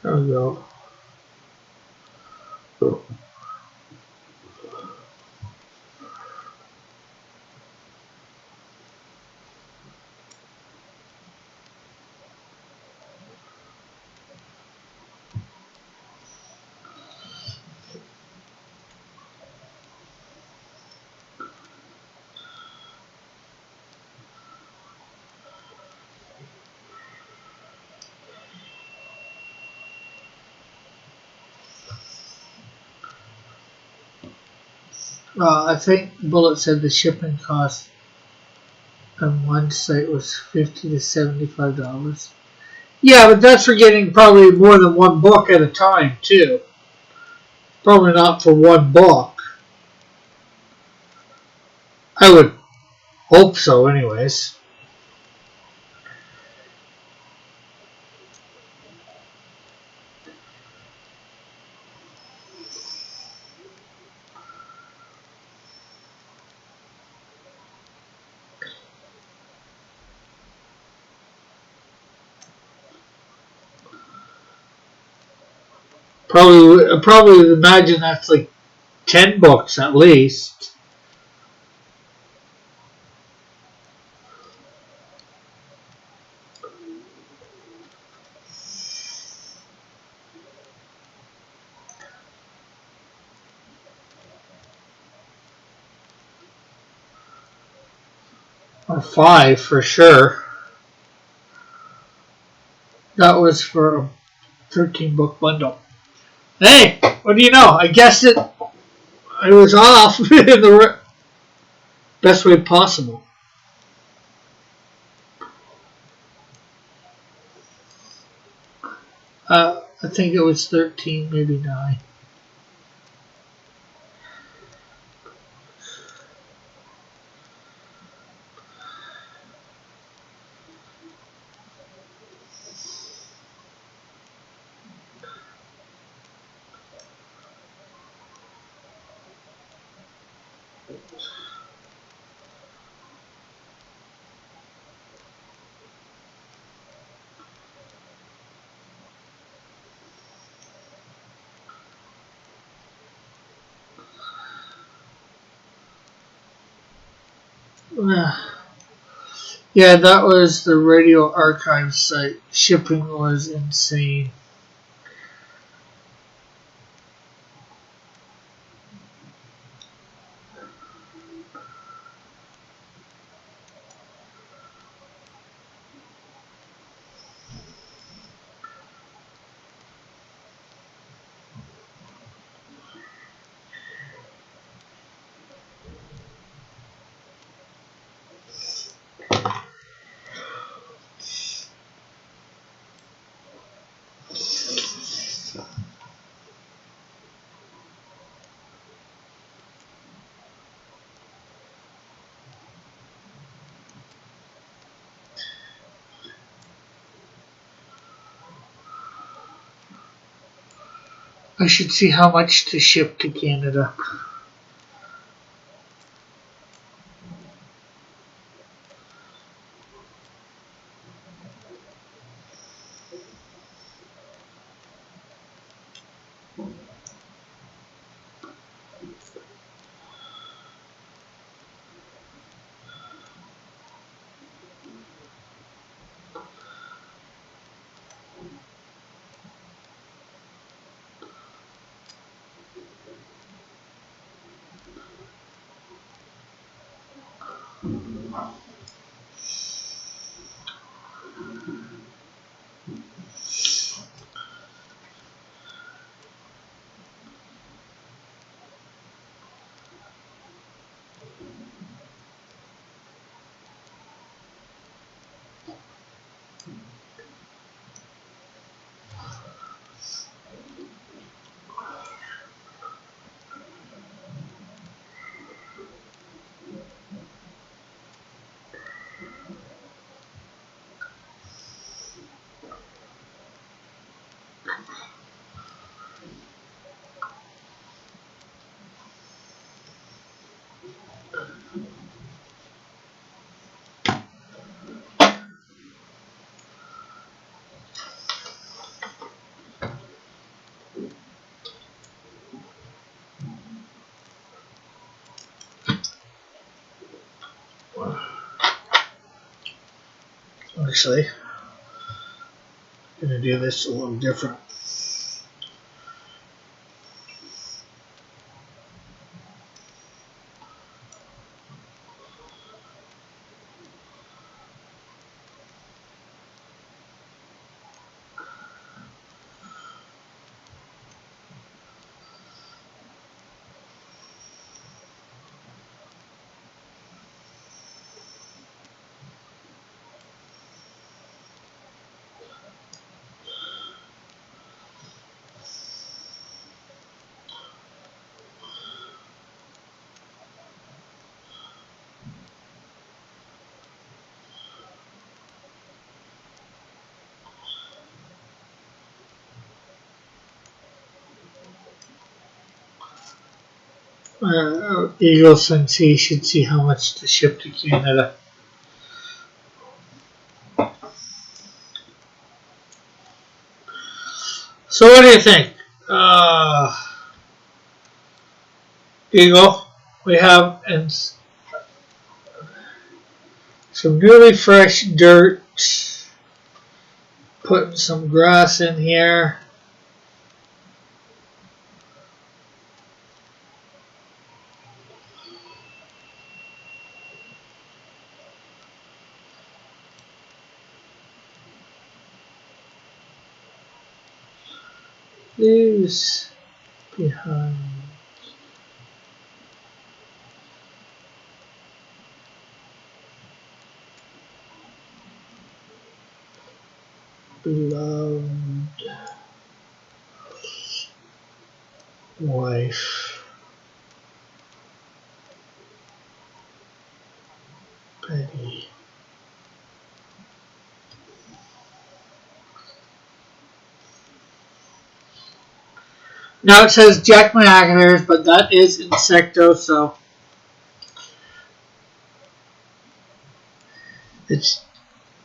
There we go. I think Bullet said the shipping cost on one site was $50 to $75. Yeah, but that's for getting probably more than one book at a time, too. Probably not for one book. I would hope so, anyways. Probably imagine that's like 10 books at least. or 5 for sure. That was for a 13 book bundle. Hey, what do you know? I guessed it. I was off in the best way possible. I think it was 13, maybe 9. Yeah, that was the Radio Archive site. Shipping was insane. I should see how much to ship to Canada. Actually, I'm going to do this a little different. Eagle Sensei should see how much to ship to Canada. So what do you think? Eagle, we have some really fresh dirt, putting some grass in here. Leaves behind. Beloved wife, Betty. Now it says Jack McIntyre, but that is Insecto, so it's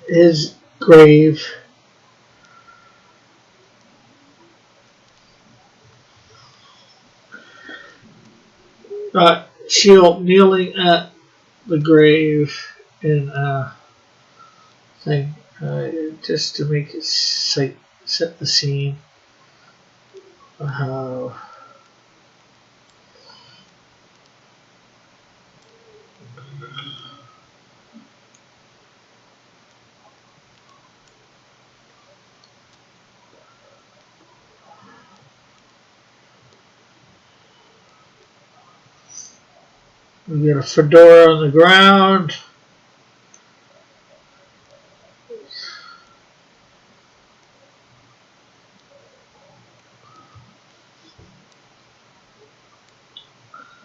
his grave. Shield kneeling at the grave in thing, just to make it set the scene of how we got a fedora on the ground.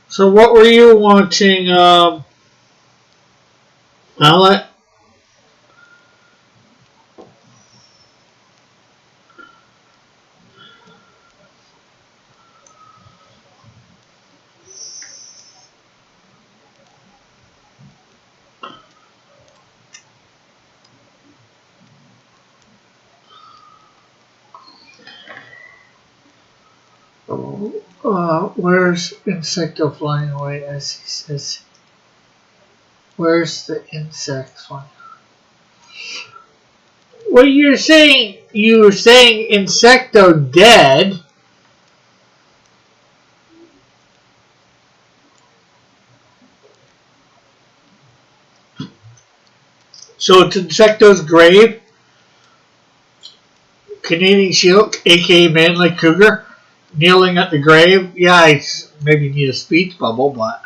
So what were you watching, Mallet? Where's Insecto flying away, as he says? Where's the insect flying? What you're saying? You were saying Insecto dead. So it's Insecto's grave. Canadian Shield, aka Manly Cougar, kneeling at the grave. Yeah, I maybe need a speech bubble, but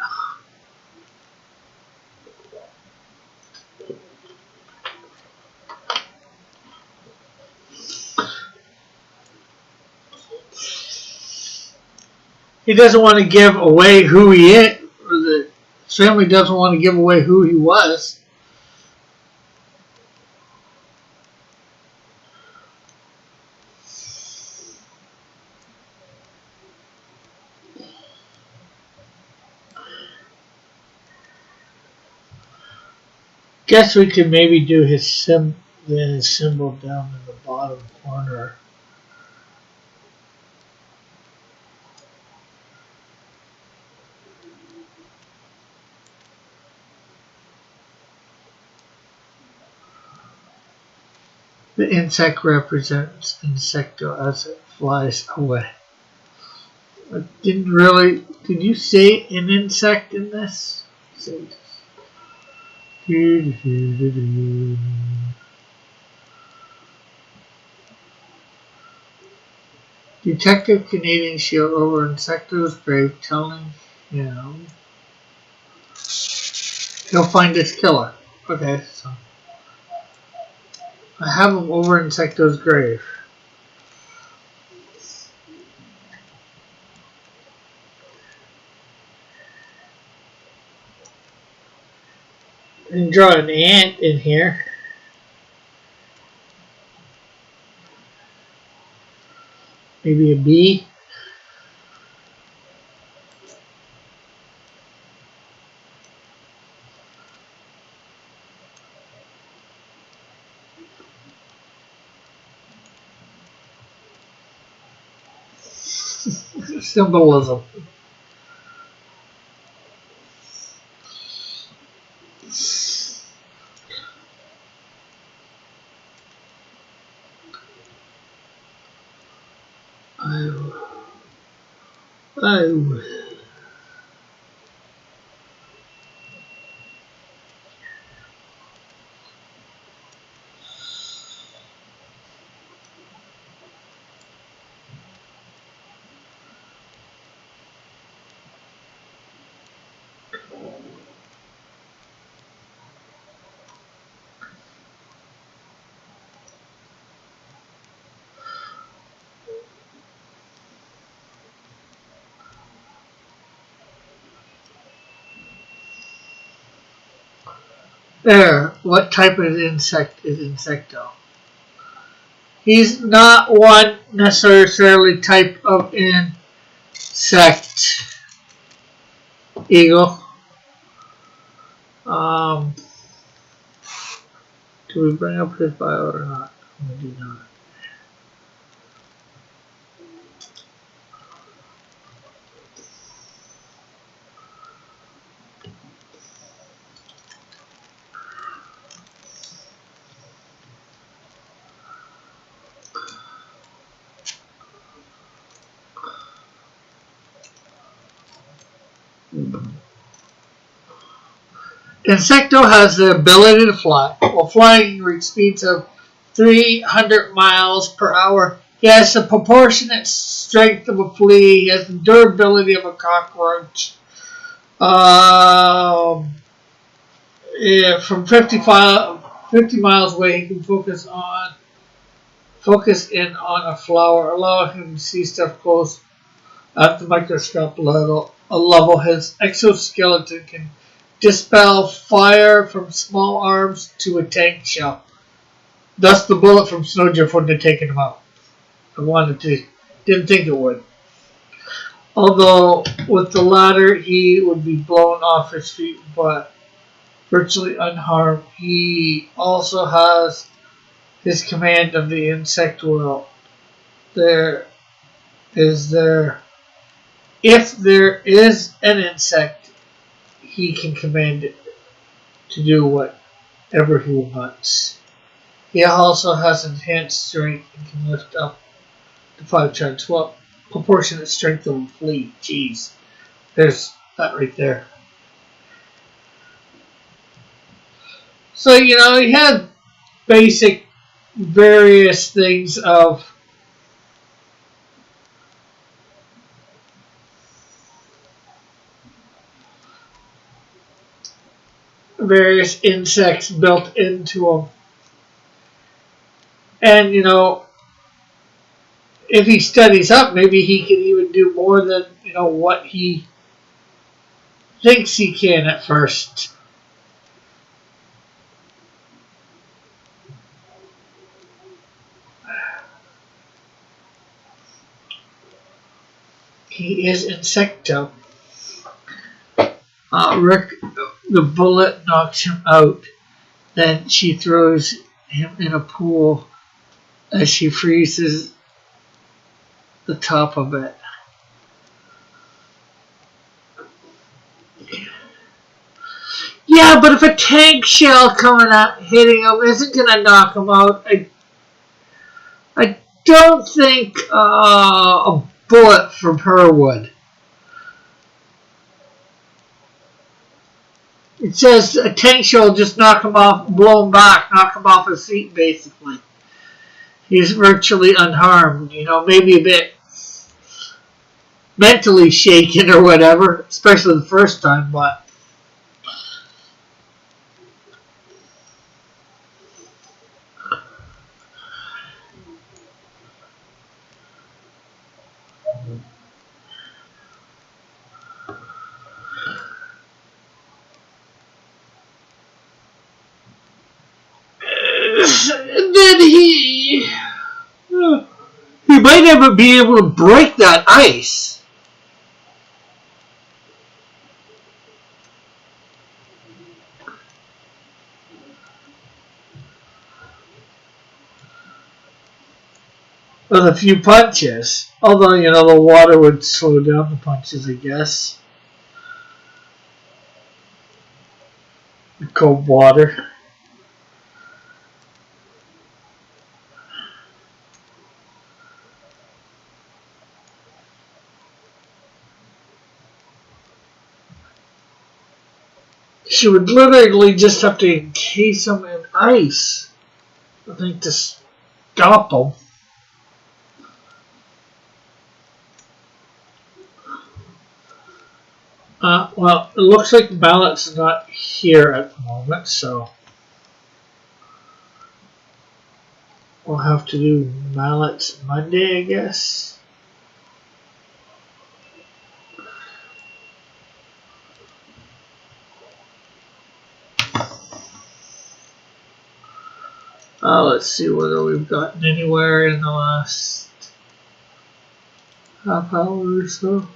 he doesn't want to give away who he is. Or the family doesn't want to give away who he was. Guess we could maybe do his symbol down in the bottom corner. The insect represents Insecto as it flies away. I didn't really. Did you see an insect in this? Detective Canadian Shield over Insecto's grave, telling him he'll find his killer. Okay, so I have him over Insecto's grave. And draw an ant in here. Maybe a bee. Symbolism. Oh. There, what type of insect is Insecto? He's not one necessarily type of insect, Eagle. Do we bring up his bio or not? We do not. Insecto has the ability to fly. While flying, he can reach speeds of 300 miles per hour. He has the proportionate strength of a flea. He has the durability of a cockroach. From 50 miles away, he can focus in on a flower, allowing him to see stuff close at the microscope level. His exoskeleton can dispel fire from small arms to a tank shell. Thus, the bullet from Snowdrift wouldn't have taken him out. Didn't think it would. Although, with the latter, he would be blown off his feet, but virtually unharmed. He also has his command of the insect world. If there is an insect, he can command it to do whatever he wants. He also has enhanced strength and can lift up to 5 tons. Well, proportionate strength of a flea. Jeez. There's that right there. So, he had basic various things of various insects built into them. And, if he studies up, maybe he can even do more than, what he thinks he can at first. He is Insecto. Rick, the bullet knocks him out. Then she throws him in a pool as she freezes the top of it. Yeah, but if a tank shell hitting him isn't going to knock him out, I don't think a bullet from her would. It says a tank shell will just knock him off, blow him back, knock him off his feet, basically. He's virtually unharmed, maybe a bit mentally shaken or whatever, especially the first time, but then he might never be able to break that ice. With a few punches. Although, the water would slow down the punches, I guess. The cold water. She would literally just have to encase him in ice, I think, to stop him. Well, it looks like Mallet's not here at the moment, so we'll have to do Mallet's Monday, I guess. Let's see whether we've gotten anywhere in the last half hour or so.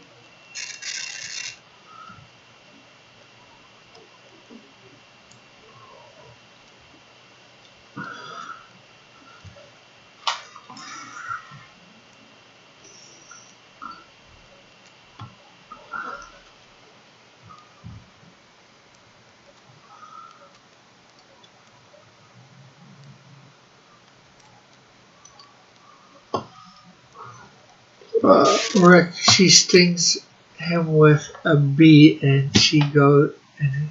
Rick, she stings him with a bee, and she goes. And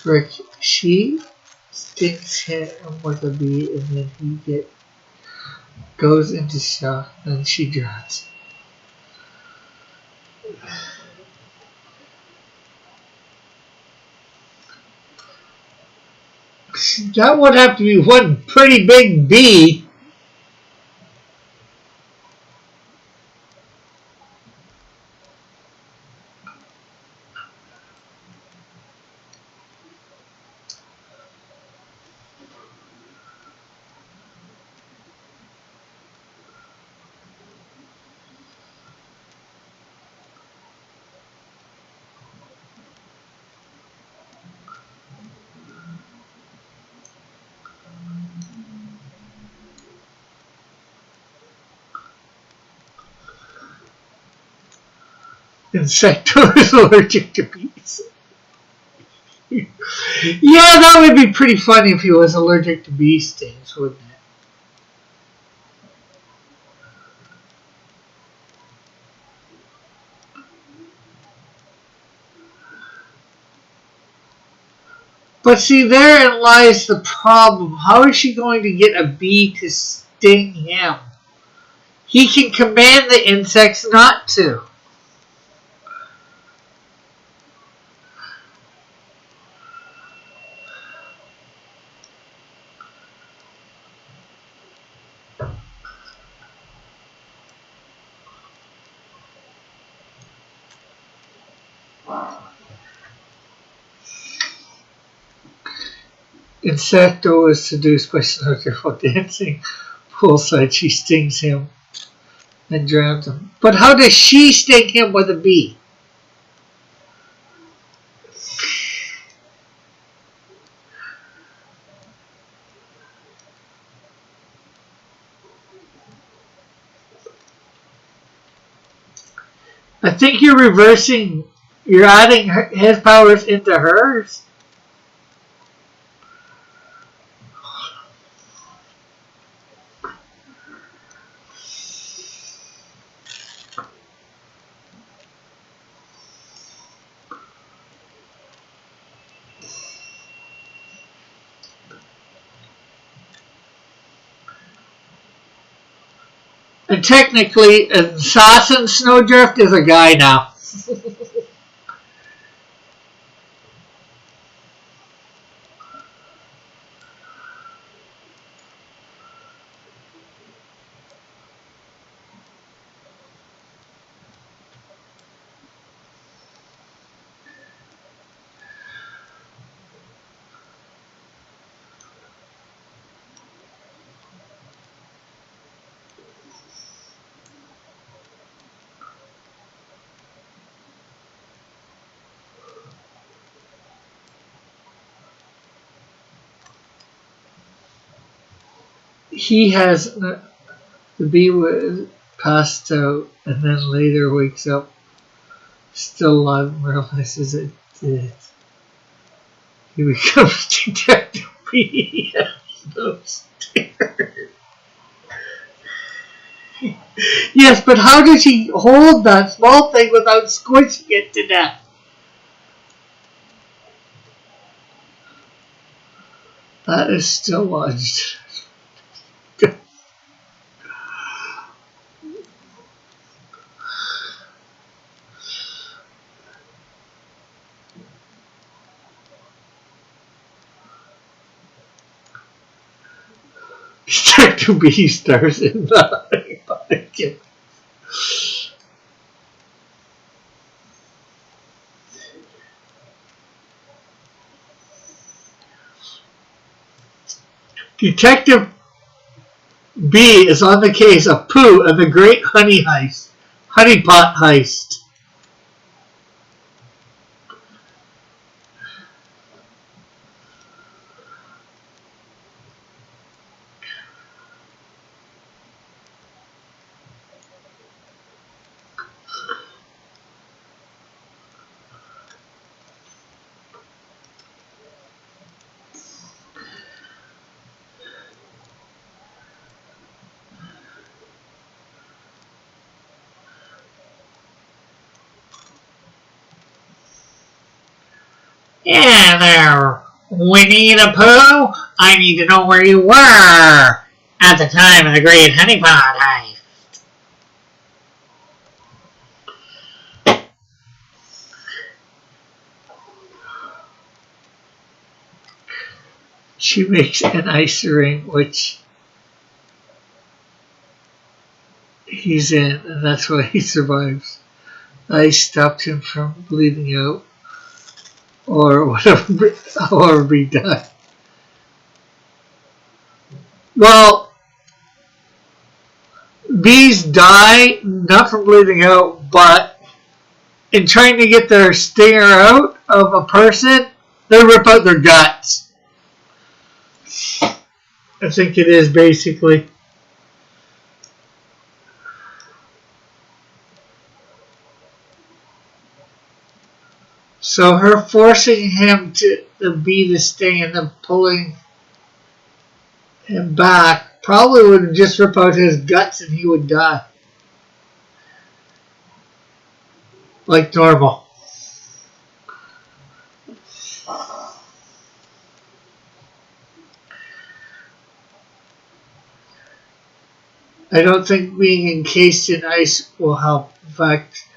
Rick, she stings him with a bee, and then he goes into shock, and she drowns. That would have to be one pretty big bee. Insecto is allergic to bees. Yeah, that would be pretty funny if he was allergic to bee stings, wouldn't it? But see, therein lies the problem. How is she going to get a bee to sting him? He can command the insects not to. Insecto is seduced by Snooker while dancing poolside. She stings him and drowns him. But how does she sting him with a bee? I think you're reversing, you're adding his powers into hers. And technically, Assassin Snowdrift is a guy now. He has the bee was passed out, and then later wakes up, still alive, and realizes it did. He becomes Detective Bee. No stare. Yes, but how did he hold that small thing without squishing it to death? That is still lodged. Detective Bee stars in the Detective B is on the case of Pooh and the Great Honey Pot Heist. Yeah, there, Winnie the Pooh. I need to know where you were at the time of the Great Honey Pot Heist. She makes an ice ring, which he's in, and that's why he survives. Ice stopped him from bleeding out, or whatever, however he died. Well, bees die not from bleeding out, but in trying to get their stinger out of a person, they rip out their guts. I think it is basically. So her forcing him to the bee to sting and then pulling him back probably would just rip out his guts and he would die. Like normal. I don't think being encased in ice will help. In fact,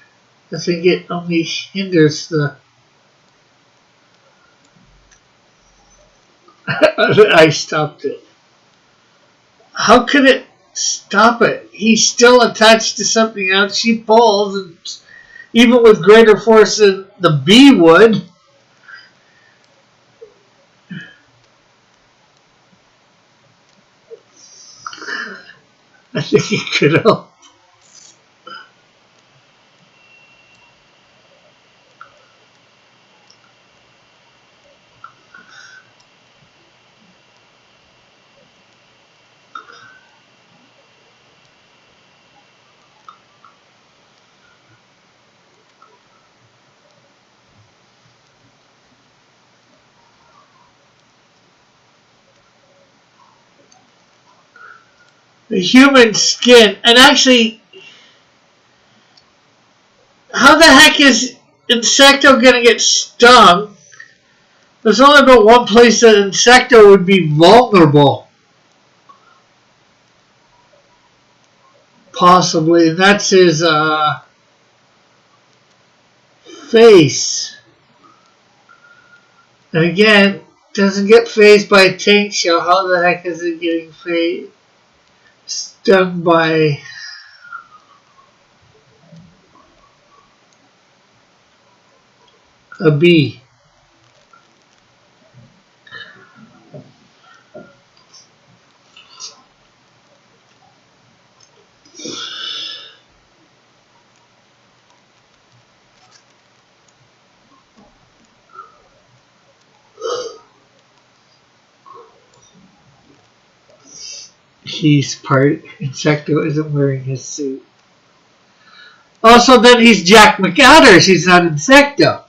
I think it only hinders the ice stopped it. How could it stop it? He's still attached to something else. She pulls, and even with greater force than the bee would. I think it could help. The human skin, and actually, how the heck is Insecto gonna get stung? There's only about one place that Insecto would be vulnerable. Possibly, and that's his face. And again, doesn't get phased by a tank shell. How the heck is it getting stung by a bee? Insecto isn't wearing his suit. Also, then he's Jack McAders. He's not Insecto.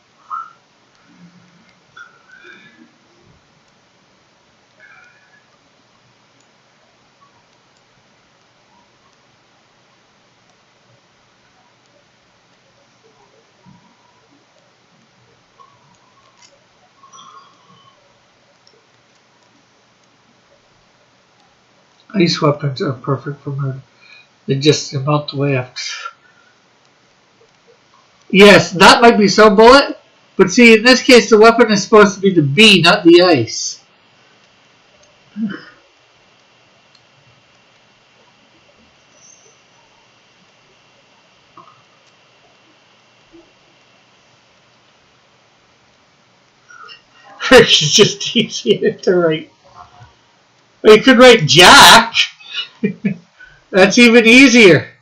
Ice weapons are perfect for murder. They just melt away after. Yes, that might be so, Bullet. But see, in this case, the weapon is supposed to be the bee, not the ice. It's just easier to write. Or you could write Jack. That's even easier.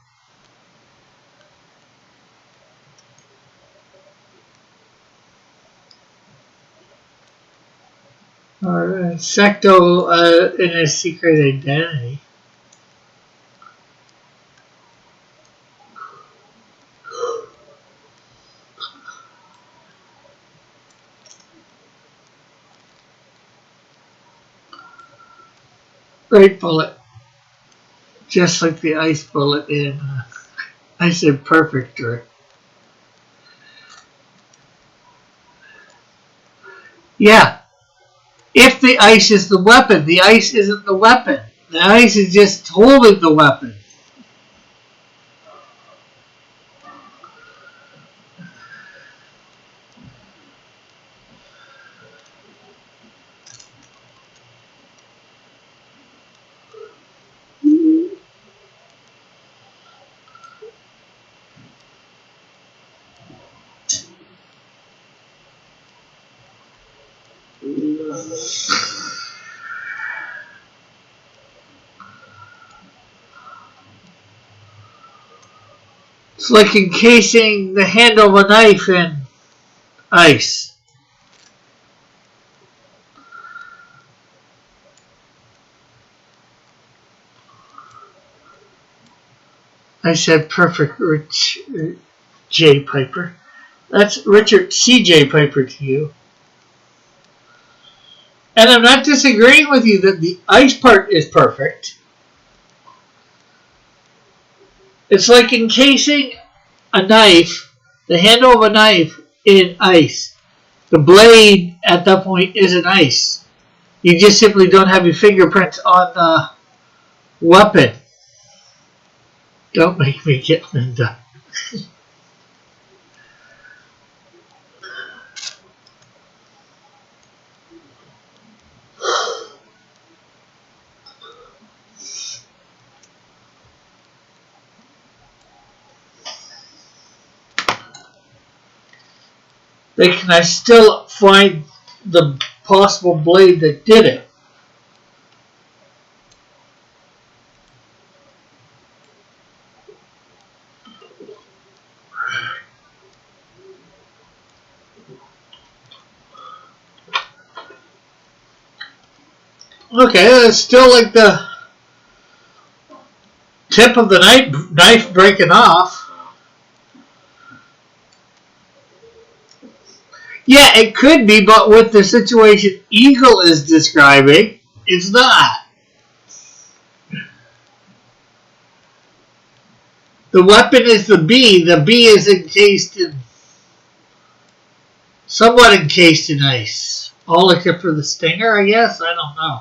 Or Secto in his secret identity. Great bullet. Just like the ice bullet in I said perfect, Rick. Yeah. If the ice is the weapon, the ice isn't the weapon. The ice is just holding the weapon. It's like encasing the handle of a knife in ice. I said perfect, Rich J. Piper. That's Richard C.J. Piper to you. And I'm not disagreeing with you that the ice part is perfect. It's like encasing a knife, the handle of a knife, in ice. The blade at that point isn't ice. You just simply don't have your fingerprints on the weapon. Don't make me get Linda. Can I still find the possible blade that did it? Okay, it's still like the tip of the knife breaking off. Yeah, it could be, but with the situation Eagle is describing, it's not. The weapon is the B. The B is encased in, somewhat encased in ice. All except for the stinger, I guess? I don't know.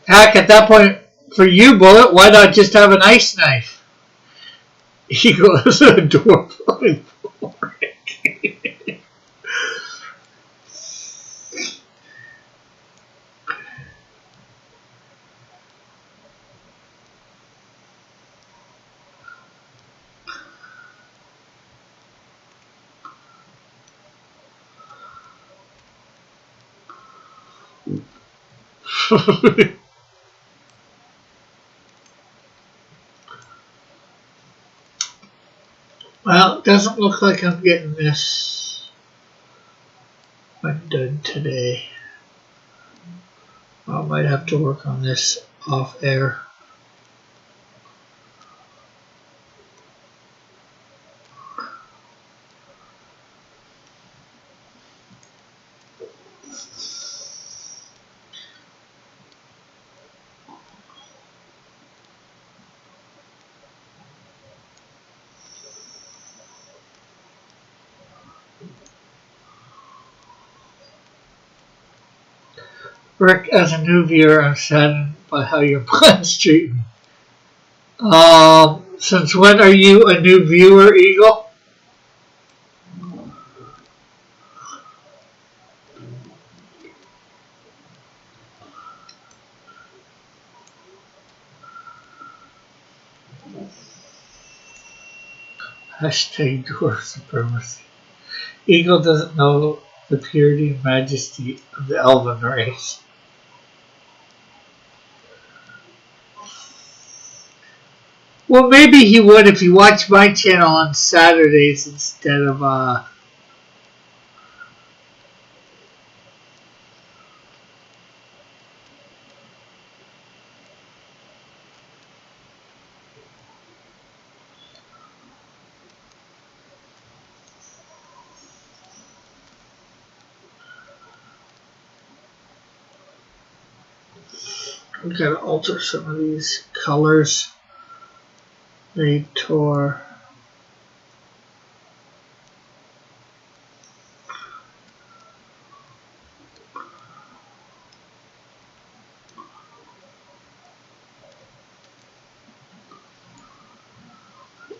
Heck, at that point, for you, Bullet, why not just have an ice knife? Eagle is a door pulling forward. Well, it doesn't look like I'm getting this undone today. I might have to work on this off air. Rick, as a new viewer, I'm saddened by how your plans treat me. Since when are you a new viewer, Eagle? Hashtag dwarf supremacy. Eagle doesn't know the purity and majesty of the elven race. Well, maybe he would if he watched my channel on Saturdays instead of we gotta alter some of these colors. Made Tor.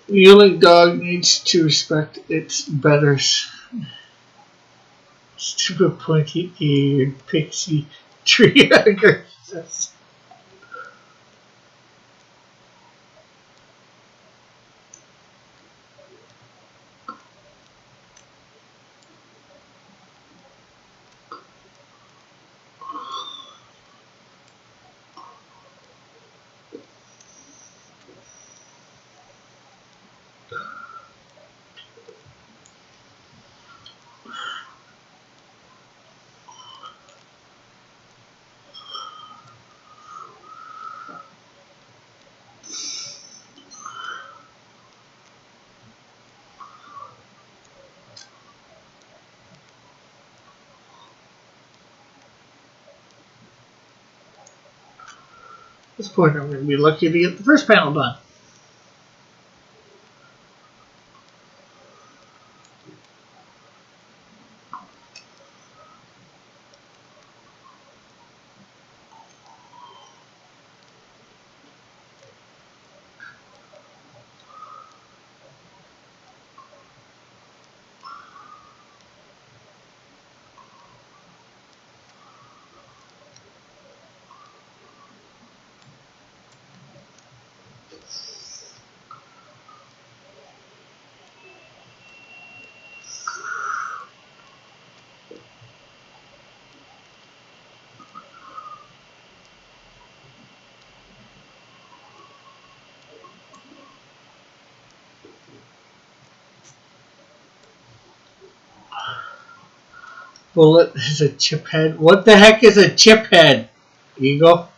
Yearling dog needs to respect its betters. Stupid pointy-eared pixie tree hugger. At this point, I'm going to be lucky to get the first panel done. Bullet is a chip head. What the heck is a chip head, Eagle?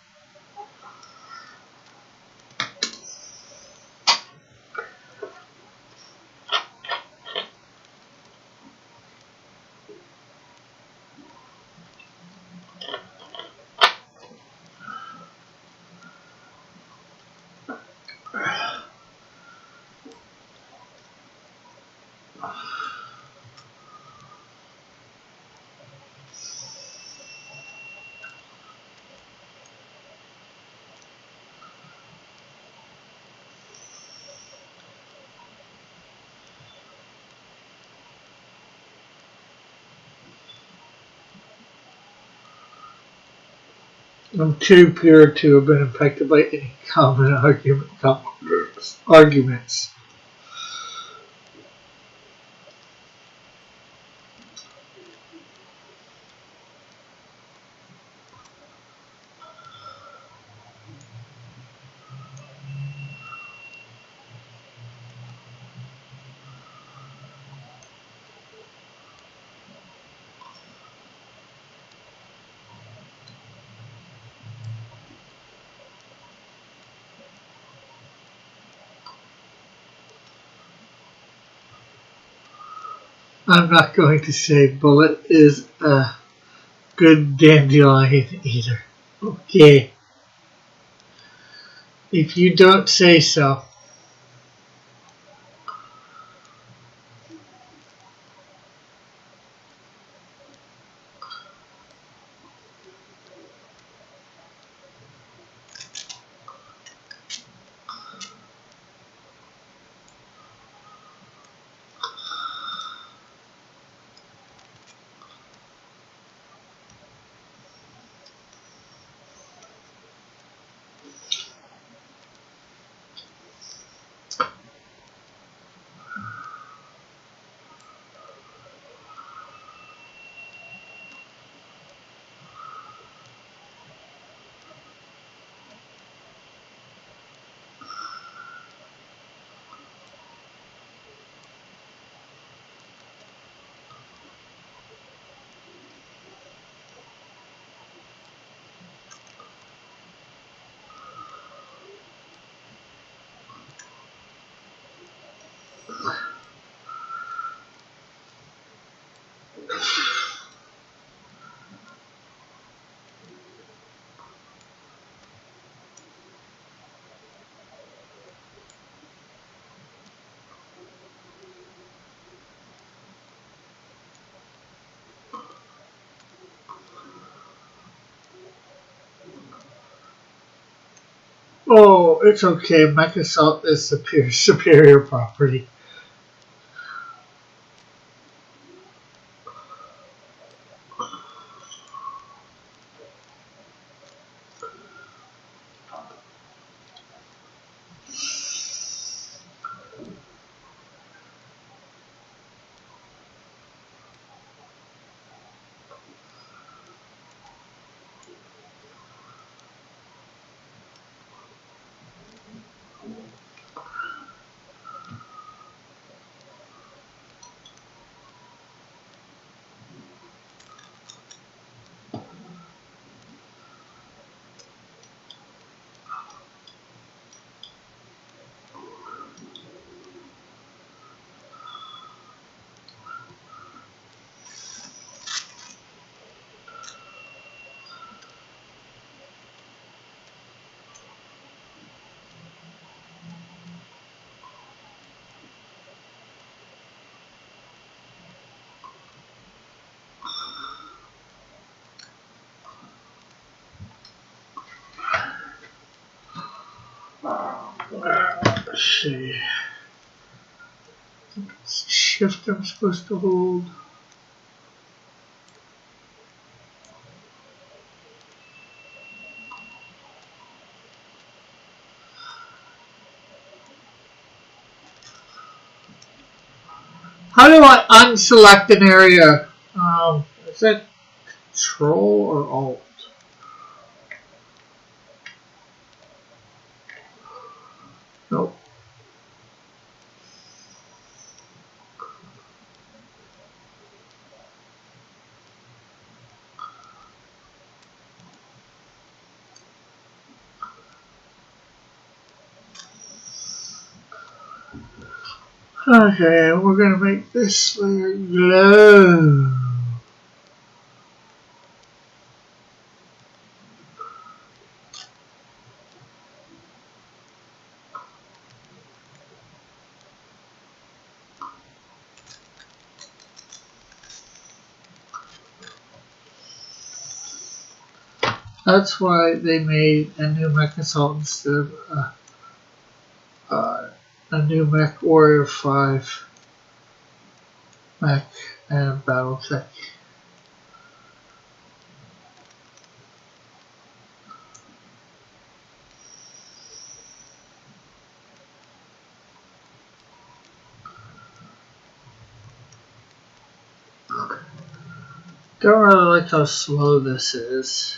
I'm too pure to have been impacted by any common arguments. I'm not going to say Bullet is a good dandelion either. Okay. If you don't say so. Oh, it's okay. Mechasalt is superior property. Let's see. Shift I'm supposed to hold. How do I unselect an area? Is it Control or Alt? Nope. Okay, we're gonna make this layer glow. That's why they made a new Mechasalt instead of a new Mech Warrior 5 mech and Battletech. Don't really like how slow this is.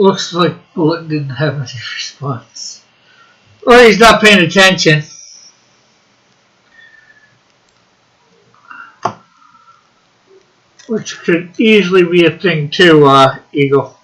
Looks like Bullet didn't have any response. Or he's not paying attention. Which could easily be a thing too, Eagle.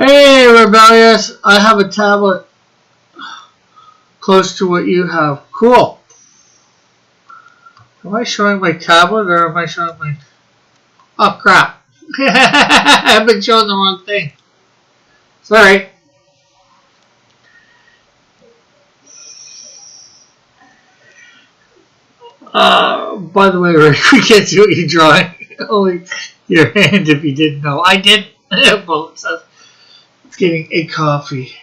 Hey, Rebellious, I have a tablet close to what you have. Cool. Am I showing my tablet or am I showing my... Oh, crap. I've been showing the wrong thing. Sorry. By the way, Rick, we can't see what you're drawing. Only your hand if you didn't know. I did. Well, it says it's getting a coffee.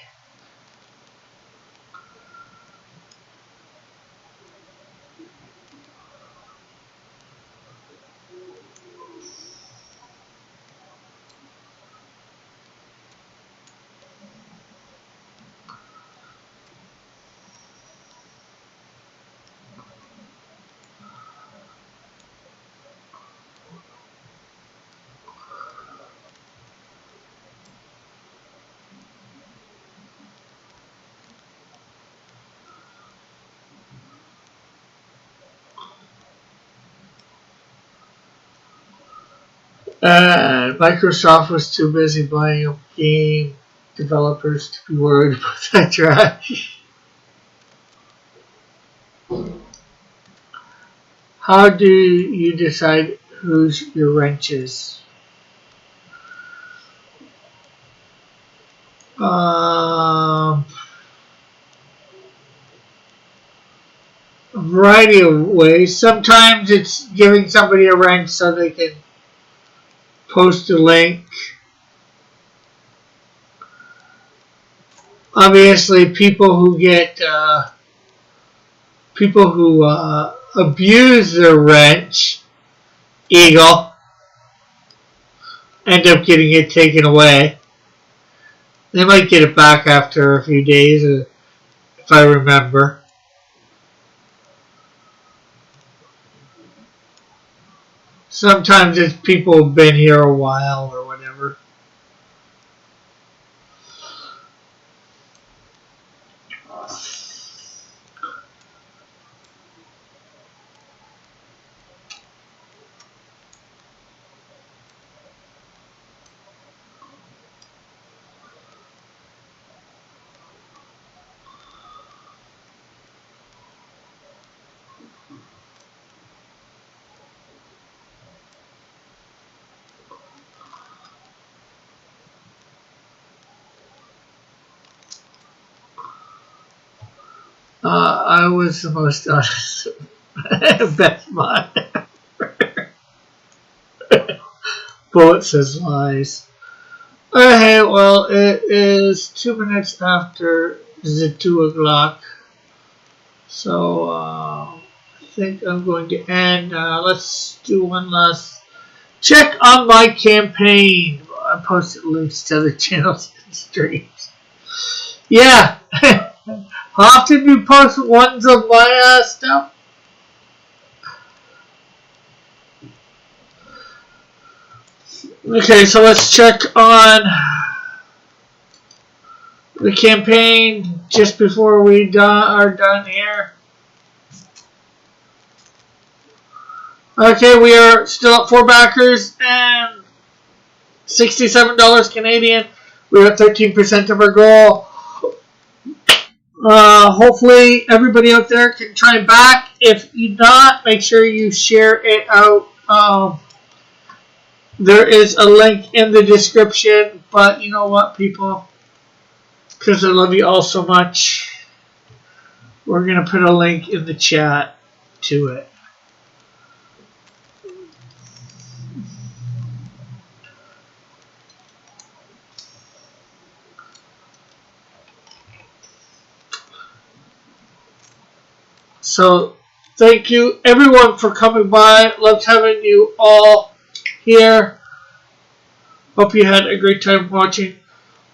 And Microsoft was too busy buying up game developers to be worried about that trash. How do you decide who's your wrenches? A variety of ways. Sometimes it's giving somebody a wrench so they can post a link. Obviously, people who get abuse their wrench, Eagle, end up getting it taken away. They might get it back after a few days, if I remember. Sometimes it's people who've been here a while or whatever. I was the most honest Best Buy. Bullet says lies. Okay, well, it is 2 minutes after. Is it 2 o'clock? So, I think I'm going to end. Let's do one last check on my campaign. I posted links to the channels and streams. Yeah. How often you post ones of my stuff? Okay, so let's check on the campaign just before we are done here. Okay, we are still at 4 backers and $67 Canadian. We're at 13% of our goal. Hopefully everybody out there can try back. If you not, make sure you share it out. There is a link in the description, but you know what, people? Because I love you all so much. We're going to put a link in the chat to it. So, thank you everyone for coming by. Loved having you all here. Hope you had a great time watching.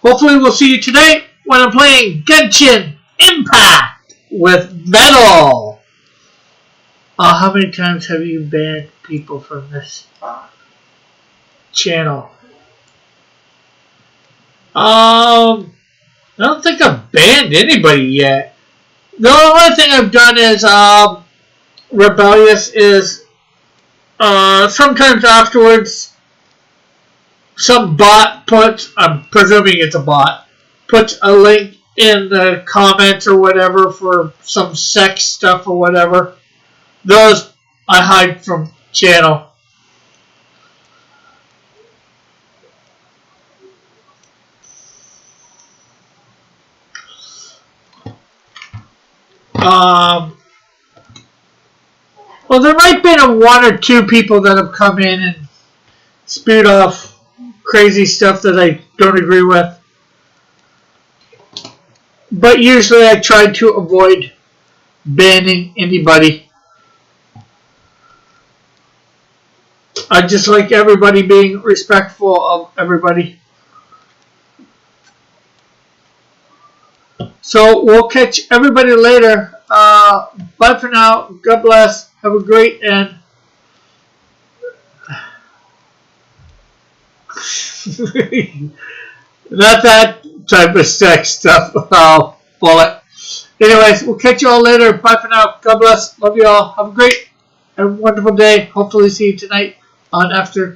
Hopefully we'll see you tonight when I'm playing Genshin Impact with Metal. How many times have you banned people from this channel? I don't think I've banned anybody yet. The only thing I've done is Rebellious is sometimes afterwards some bot puts, I'm presuming it's a bot, puts a link in the comments or whatever for some sex stuff or whatever. Those I hide from channel. Well, there might have been one or two people that have come in and spewed off crazy stuff that I don't agree with. But usually I try to avoid banning anybody. I just like everybody being respectful of everybody. So we'll catch everybody later. Bye for now. God bless. Have a great and not that type of sex stuff. Oh, bullet. Anyways, we'll catch you all later. Bye for now. God bless. Love you all. Have a great and wonderful day. Hopefully see you tonight on After